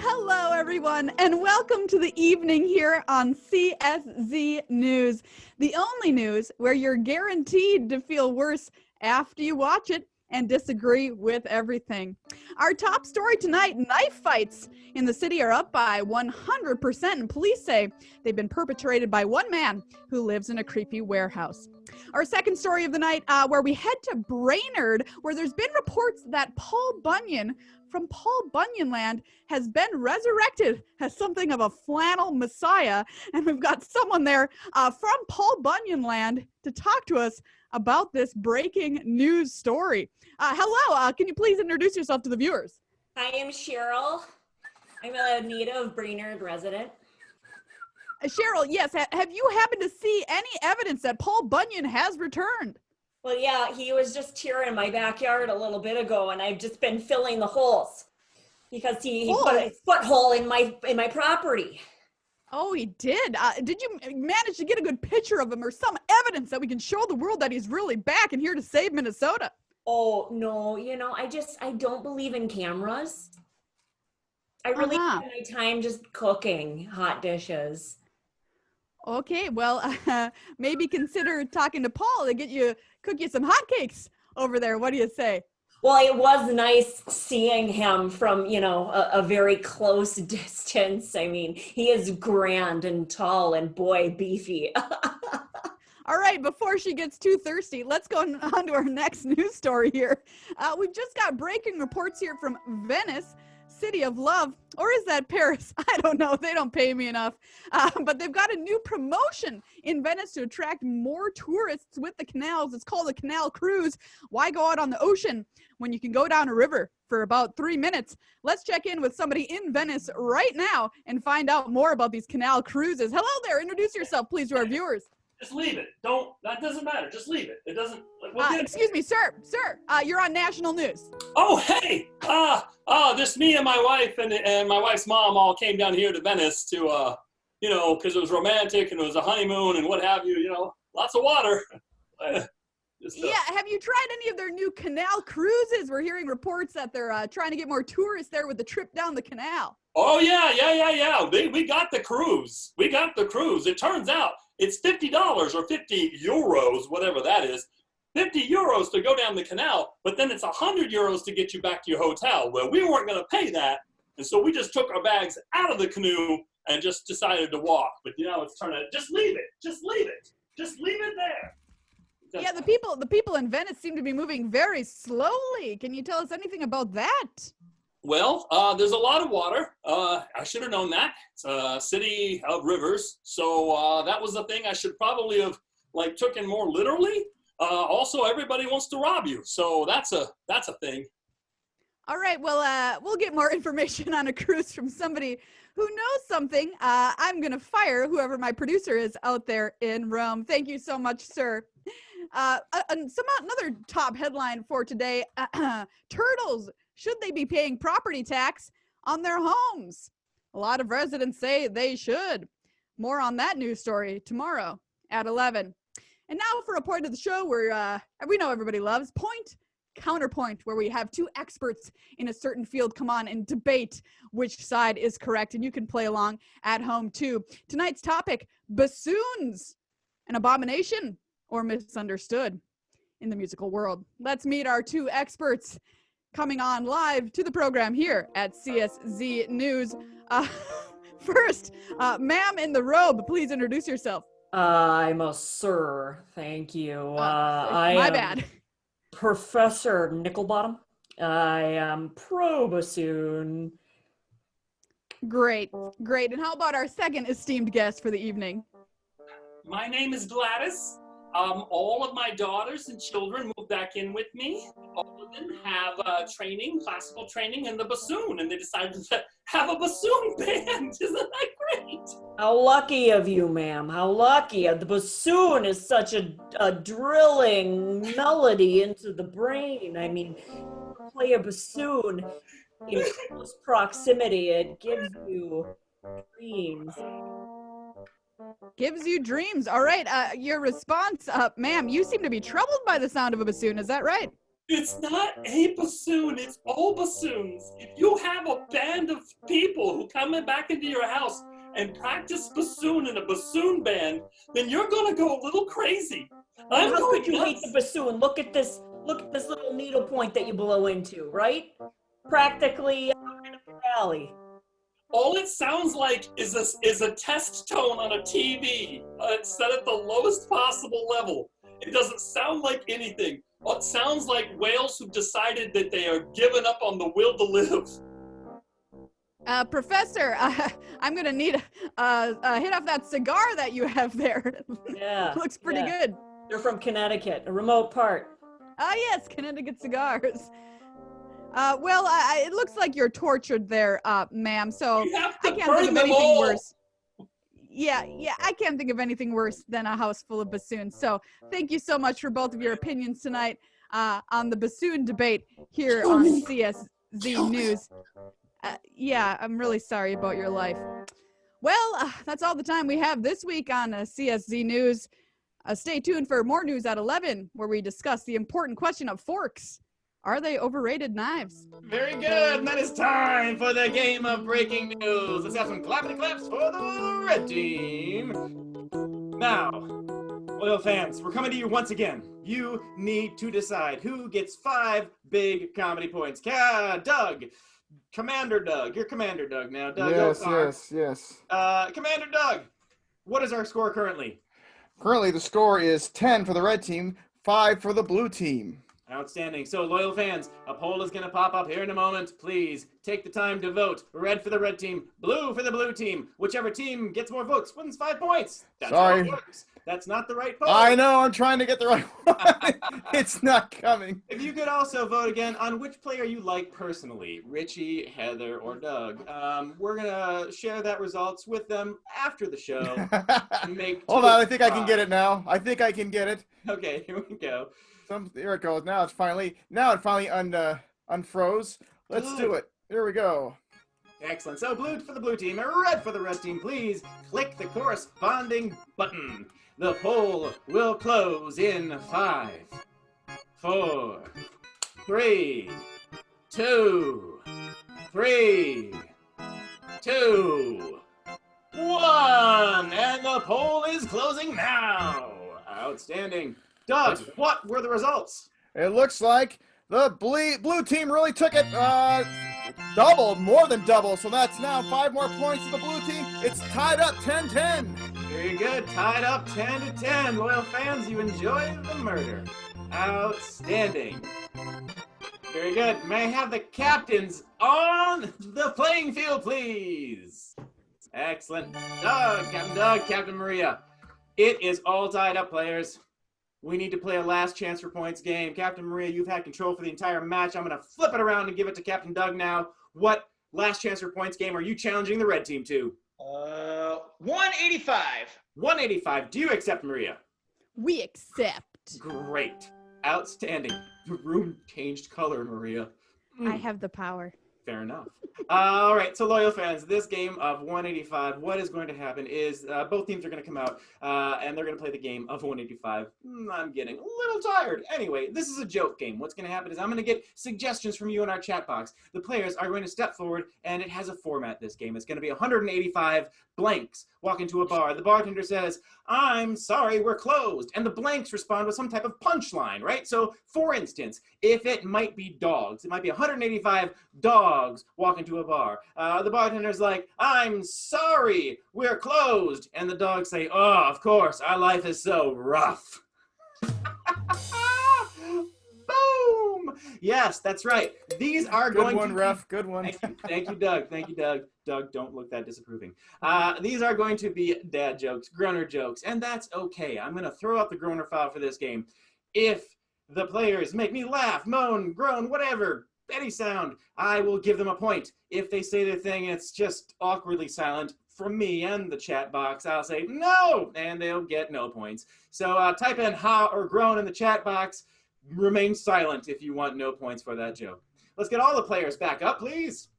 Hello, everyone, and welcome to the evening here on CSZ News, the only news where you're guaranteed to feel worse after you watch it and disagree with everything. Our top story tonight, knife fights in the city are up by 100%, and police say they've been perpetrated by one man who lives in a creepy warehouse. Our second story of the night, where we head to Brainerd, where there's been reports that Paul Bunyan from Paul Bunyan Land has been resurrected as something of a flannel messiah, and we've got someone there from Paul Bunyan Land to talk to us about this breaking news story. Hello, can you please introduce yourself to the viewers? I am Cheryl. I'm a native Brainerd resident. Cheryl, yes, have you happened to see any evidence that Paul Bunyan has returned? Well, yeah, he was just here in my backyard a little bit ago, and I've just been filling the holes because he put a foot-hole in my property. Oh, he did. Did you manage to get a good picture of him or some evidence that we can show the world that he's really back and here to save Minnesota? Oh, no, I don't believe in cameras. I really spend my time just cooking hot dishes. Okay, well, maybe consider talking to Paul to cook you some hotcakes over there. What do you say? Well, it was nice seeing him from, a very close distance. I mean, he is grand and tall and boy, beefy. All right, before she gets too thirsty, let's go on to our next news story here. We've just got breaking reports here from Venice, City of Love, or is that Paris? I don't know. They don't pay me enough. But they've got a new promotion in Venice to attract more tourists with the canals. It's called a canal cruise. Why go out on the ocean when you can go down a river for about 3 minutes? Let's check in with somebody in Venice right now and find out more about these canal cruises. Hello there. Introduce yourself, please, to our viewers. Just leave it. That doesn't matter. Just leave it. It doesn't. Excuse me, sir. You're on national news. Oh, hey. Just me and my wife and my wife's mom all came down here to Venice to, because it was romantic and it was a honeymoon and what have you, lots of water. Yeah, have you tried any of their new canal cruises? We're hearing reports that they're trying to get more tourists there with the trip down the canal. Oh, yeah. We got the cruise. It turns out it's $50 or 50 euros, whatever that is. 50 euros to go down the canal, but then it's 100 euros to get you back to your hotel. Well, we weren't going to pay that, and so we just took our bags out of the canoe and just decided to walk. But it's turning out, just leave it there. Yeah, the people in Venice seem to be moving very slowly. Can you tell us anything about that? Well, there's a lot of water. I should have known that. It's a city of rivers, so that was the thing I should probably have taken more literally. Also, everybody wants to rob you, so that's a thing. All right, well, we'll get more information on a cruise from somebody who knows something. I'm going to fire whoever my producer is out there in Rome. Thank you so much, sir. Another top headline for today, turtles, should they be paying property tax on their homes? A lot of residents say they should. More on that news story tomorrow at 11. And now for a point of the show where we know everybody loves, Point Counterpoint, where we have two experts in a certain field come on and debate which side is correct. And you can play along at home too. Tonight's topic, bassoons, an abomination or misunderstood in the musical world. Let's meet our two experts coming on live to the program here at CSZ News. First, ma'am in the robe, please introduce yourself. I'm a sir, thank you. My bad. Professor Nickelbottom. I am pro bassoon. Great. And how about our second esteemed guest for the evening? My name is Gladys. All of my daughters and children moved back in with me. All of them have classical training in the bassoon, and they decided to have a bassoon band. Isn't that great? How lucky of you, ma'am. How lucky. The bassoon is such a drilling melody into the brain. I mean, play a bassoon in close proximity. It gives you dreams. Gives you dreams. All right. Your response, ma'am, you seem to be troubled by the sound of a bassoon. Is that right? It's not a bassoon. It's all bassoons. If you have a band of people who come back into your house and practice bassoon in a bassoon band, then you're going to go a little crazy. How could you hate the bassoon? Look at this little needle point that you blow into, right? Practically in a valley. All it sounds like is a test tone on a TV. It's set at the lowest possible level. It doesn't sound like anything. It sounds like whales who've decided that they are giving up on the will to live. Professor, I'm going to need hit off that cigar that you have there. Yeah. Looks pretty good. They're from Connecticut, a remote part. Ah, yes, Connecticut cigars. Well, it looks like you're tortured there, ma'am. So We have I to can't think burn of them anything all. worse. Yeah, I can't think of anything worse than a house full of bassoons. So thank you so much for both of your opinions tonight on the bassoon debate here on CSZ News. Yeah, I'm really sorry about your life. Well, that's all the time we have this week on CSZ News. Stay tuned for more news at 11, where we discuss the important question of forks. Are they overrated knives? Very good. And that is time for the game of breaking news. Let's have some clappity claps for the red team. Now, loyal fans, we're coming to you once again. You need to decide who gets 5 big comedy points. Doug. Commander Doug. You're Commander Doug now. Doug, Yes. Commander Doug, what is our score currently? Currently, the score is 10 for the red team, 5 for the blue team. Outstanding. So, loyal fans, a poll is going to pop up here in a moment. Please take the time to vote. Red for the red team, blue for the blue team. Whichever team gets more votes wins 5 points. That's how it works. That's not the right poll. I know, I'm trying to get the right one. It's not coming. If you could also vote again on which player you like personally, Richie, Heather, or Doug. We're going to share that results with them after the show. Hold on, I think I can get it now. I think I can get it. Okay, here we go. Here it goes. Now it finally unfroze. Let's do it. Here we go. Excellent. So blue for the blue team, red for the red team. Please click the corresponding button. The poll will close in 5, 4, 3, 2, 3, 2, 1. And the poll is closing now. Outstanding. Doug, what were the results? It looks like the blue team really took it more than double. So that's now 5 more points to the blue team. It's tied up 10-10. Very good. Tied up 10-10. Loyal fans, you enjoyed the murder. Outstanding. Very good. May I have the captains on the playing field, please? Excellent. Doug, Captain Maria. It is all tied up, players. We need to play a last chance for points game. Captain Maria, you've had control for the entire match. I'm going to flip it around and give it to Captain Doug now. What last chance for points game are you challenging the red team to? 185. 185. Do you accept, Maria? We accept. Great. Outstanding. The room changed color, Maria. I have the power. Fair enough. All right, so loyal fans, this game of 185, what is going to happen is both teams are going to come out and they're going to play the game of 185. I'm getting a little tired. Anyway, this is a joke game. What's going to happen is I'm going to get suggestions from you in our chat box. The players are going to step forward, and it has a format, this game. It's going to be 185 blanks. Walk into a bar. The bartender says, "I'm sorry, we're closed." And the blanks respond with some type of punchline, right? So, for instance, if it might be dogs, it might be 185 dogs walk into a bar. The bartender's like, "I'm sorry, we're closed." And the dogs say, "Oh, of course, our life is so rough." Boom! Yes, that's right. These are Good one, ref. Good one. Thank you, Doug. Thank you, Doug. Doug, don't look that disapproving. These are going to be dad jokes, groaner jokes, and that's okay. I'm going to throw out the groaner file for this game. If the players make me laugh, moan, groan, whatever, any sound, I will give them a point. If they say their thing and it's just awkwardly silent from me and the chat box, I'll say no, and they'll get no points. So type in ha or groan in the chat box. Remain silent if you want no points for that joke. Let's get all the players back up, please.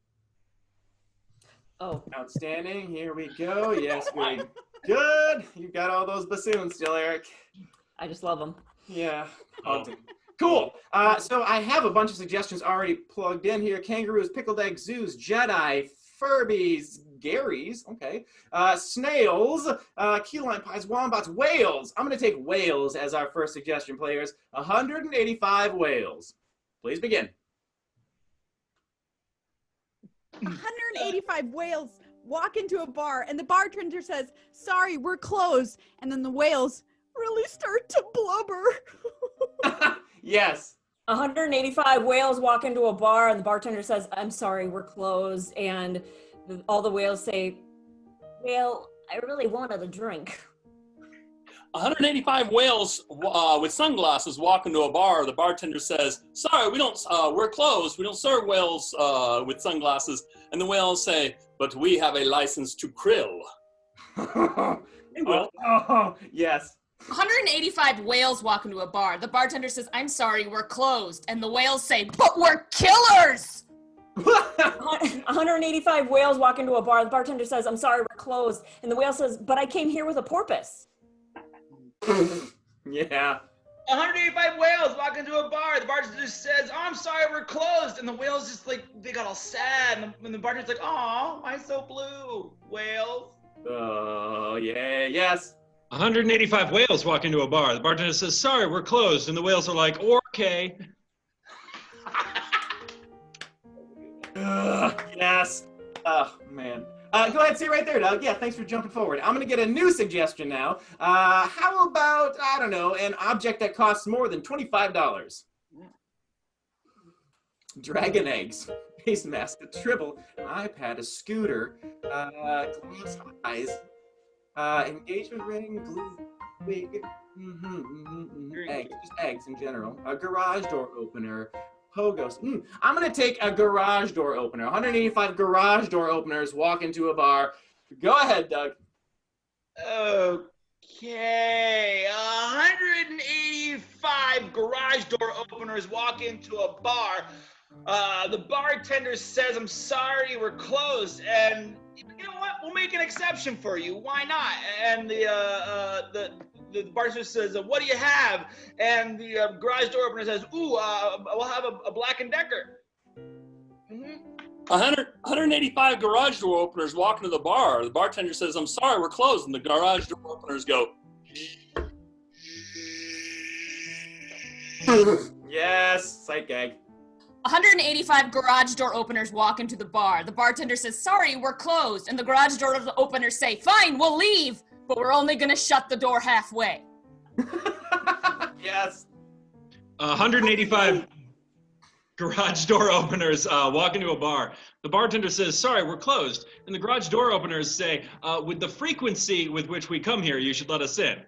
Oh. Outstanding. Here we go. Yes, very good. You've got all those bassoons still, Eric. I just love them. Yeah. Haunting. Cool. So I have a bunch of suggestions already plugged in here. Kangaroos, pickled eggs, zoos, Jedi, Furbies, Garys, okay, snails, key lime pies, wombats, whales. I'm going to take whales as our first suggestion, players. 185 whales. Please begin. 185 whales walk into a bar, and the bartender says, "Sorry, we're closed." And then the whales really start to blubber. Yes. 185 whales walk into a bar, and the bartender says, "I'm sorry, we're closed." And all the whales say, "Well, I really wanted a drink." 185 whales with sunglasses walk into a bar. The bartender says, "Sorry, we're closed. We don't serve whales with sunglasses." And the whales say, "But we have a license to krill." Hey, Will. Yes. 185 whales walk into a bar. The bartender says, "I'm sorry, we're closed." And the whales say, "But we're killers!" 185 whales walk into a bar. The bartender says, "I'm sorry, we're closed." And the whale says, "But I came here with a porpoise." Yeah. 185 whales walk into a bar. The bartender says, "Oh, I'm sorry, we're closed." And the whales just like, they got all sad. And the bartender's like, "Oh, I'm so blue, whales." Oh, yeah, yes. 185 whales walk into a bar. The bartender says, "Sorry, we're closed." And the whales are like, "Okay." Yes. Oh, man. Go ahead, stay right there, Doug. Yeah, thanks for jumping forward. I'm going to get a new suggestion now. How about, I don't know, an object that costs more than $25? Dragon eggs, face mask, a tribble, an iPad, a scooter, glass eyes, engagement ring, blue wig, eggs, just eggs in general, a garage door opener, pogos. I'm going to take a garage door opener. 185 garage door openers walk into a bar. Go ahead, Doug. Okay, 185 garage door openers walk into a bar. The bartender says, "I'm sorry, we're closed." And you know what? We'll make an exception for you. Why not? And the bartender says, "What do you have?" And the garage door opener says, "Ooh, we'll have a Black & Decker." 185 garage door openers walk into the bar. The bartender says, "I'm sorry, we're closed." And the garage door openers go, Yes, sight gag. 185 garage door openers walk into the bar. The bartender says, "Sorry, we're closed." And the garage door openers say, "Fine, we'll leave, but we're only going to shut the door halfway." Yes. 185 garage door openers walk into a bar. The bartender says, "Sorry, we're closed." And the garage door openers say, "With the frequency with which we come here, you should let us in."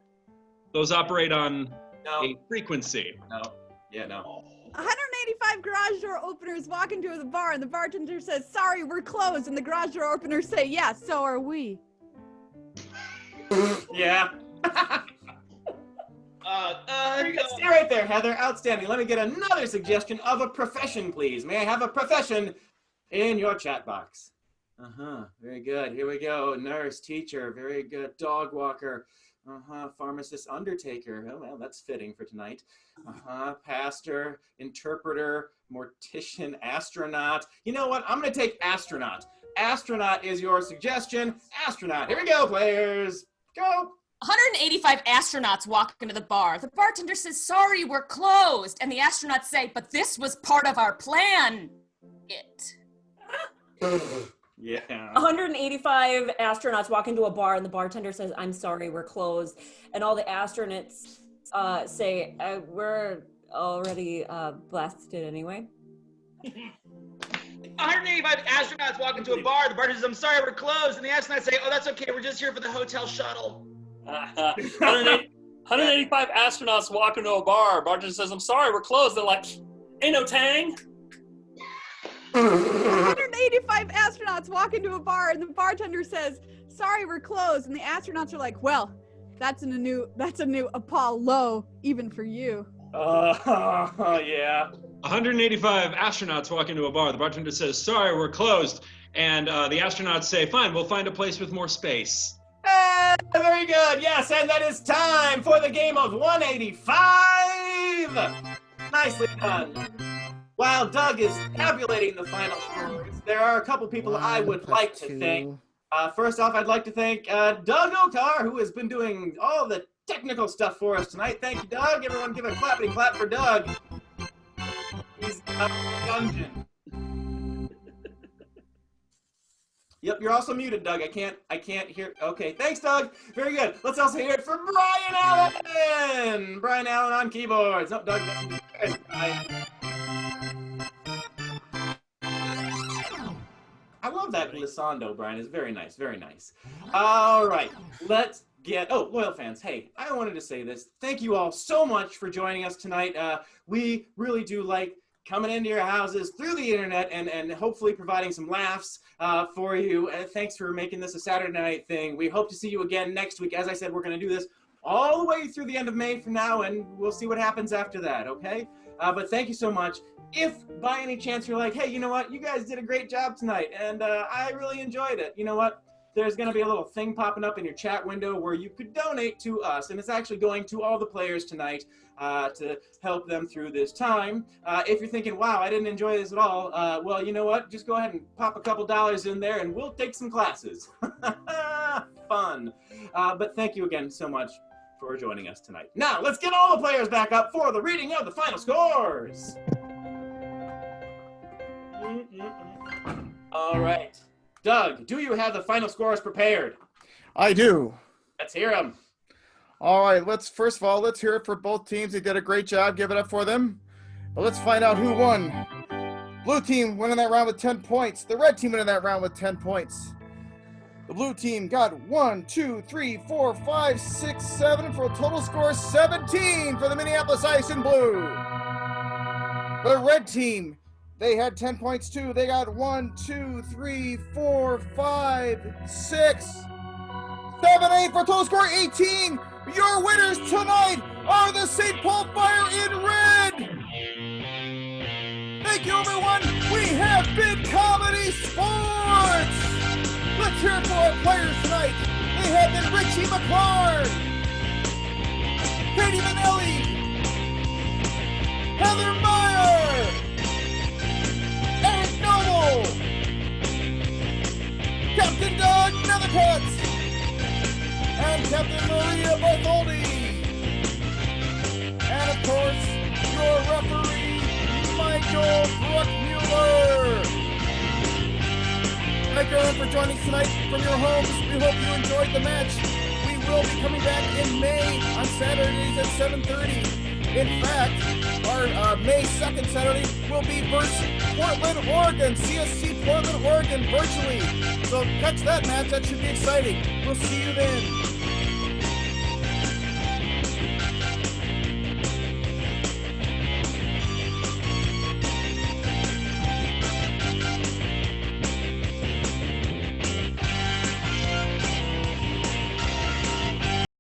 Those operate on a frequency. No. Yeah, no. 185 garage door openers walk into the bar, and the bartender says, "Sorry, we're closed." And the garage door openers say, "Yeah, so are we." Yeah. Stay right there, Heather. Outstanding. Let me get another suggestion of a profession, please. May I have a profession in your chat box? Very good. Here we go. Nurse, teacher. Very good. Dog walker. Pharmacist, undertaker. Oh, well, that's fitting for tonight. Pastor, interpreter, mortician, astronaut. You know what? I'm going to take astronaut. Astronaut is your suggestion. Astronaut. Here we go, players. Go. 185 astronauts walk into the bar. The bartender says, "Sorry, we're closed." And the astronauts say, "But this was part of our plan." Yeah. 185 astronauts walk into a bar, and the bartender says, "I'm sorry, we're closed." And all the astronauts say, "We're already blasted anyway." 185 astronauts walk into a bar. The bartender says, "I'm sorry, we're closed." And the astronauts say, "Oh, that's okay. We're just here for the hotel shuttle." 185 astronauts walk into a bar. Bartender says, "I'm sorry, we're closed." They're like, "Ain't no tang." 185 astronauts walk into a bar, and the bartender says, "Sorry, we're closed." And the astronauts are like, "Well, that's a new Apollo, even for you." Yeah. 185 astronauts walk into a bar. The bartender says, "Sorry, we're closed." And the astronauts say, "Fine, we'll find a place with more space." Very good. Yes, and that is time for the game of 185. Nicely done. While Doug is tabulating the final scores, there are a couple people I would like to thank. First off, I'd like to thank Doug Okar, who has been doing all the technical stuff for us tonight. Thank you, Doug. Everyone give a clappity clap for Doug. He's out of the dungeon. Yep, you're also muted, Doug. I can't hear. Okay, thanks, Doug. Very good. Let's also hear it for Brian Allen. Brian Allen on keyboards. No, Doug doesn't do it. I love that glissando, Brian. It's very nice, very nice. All right, let's get, loyal fans, hey, I wanted to say this. Thank you all so much for joining us tonight. We really do like coming into your houses through the internet and hopefully providing some laughs for you. Thanks for making this a Saturday night thing. We hope to see you again next week. As I said, we're going to do this all the way through the end of May from now, and we'll see what happens after that, okay? But thank you so much. If by any chance you're like, hey, you know what? You guys did a great job tonight, and I really enjoyed it. You know what? There's going to be a little thing popping up in your chat window where you could donate to us, and it's actually going to all the players tonight to help them through this time. If you're thinking, wow, I didn't enjoy this at all, well, you know what? Just go ahead and pop a couple dollars in there, and we'll take some classes. Fun. But thank you again so much for joining us tonight. Now, let's get all the players back up for the reading of the final scores. All right. Doug, do you have the final scores prepared? I do. Let's hear them. All right, first of all, let's hear it for both teams. They did a great job. Give it up for them. But let's find out who won. Blue team winning that round with 10 points. The red team winning that round with 10 points. The blue team got 1, 2, 3, 4, 5, 6, 7 for a total score 17 for the Minneapolis Ice and Blue. The red team, they had 10 points too. They got 1, 2, 3, 4, 5, 6, 7, 8 for a total score 18. Your winners tonight are the St. Paul Fire in red. Thank you, everyone. We have been Comedy Sports. Let's hear it for our players tonight. They have been Richie McClard, Katie Manelli, Heather Meyer, Eric Noble, Captain Doug Nethercutt, and Captain Maria Bartholdi. And of course, your referee, Michael Bruckmuller. Thank you everyone for joining us tonight from your homes. We hope you enjoyed the match. We will be coming back in May on Saturdays at 7:30. In fact, our May 2nd Saturday will be versus Portland, Oregon, CSC Portland, Oregon, virtually. So catch that match. That should be exciting. We'll see you then.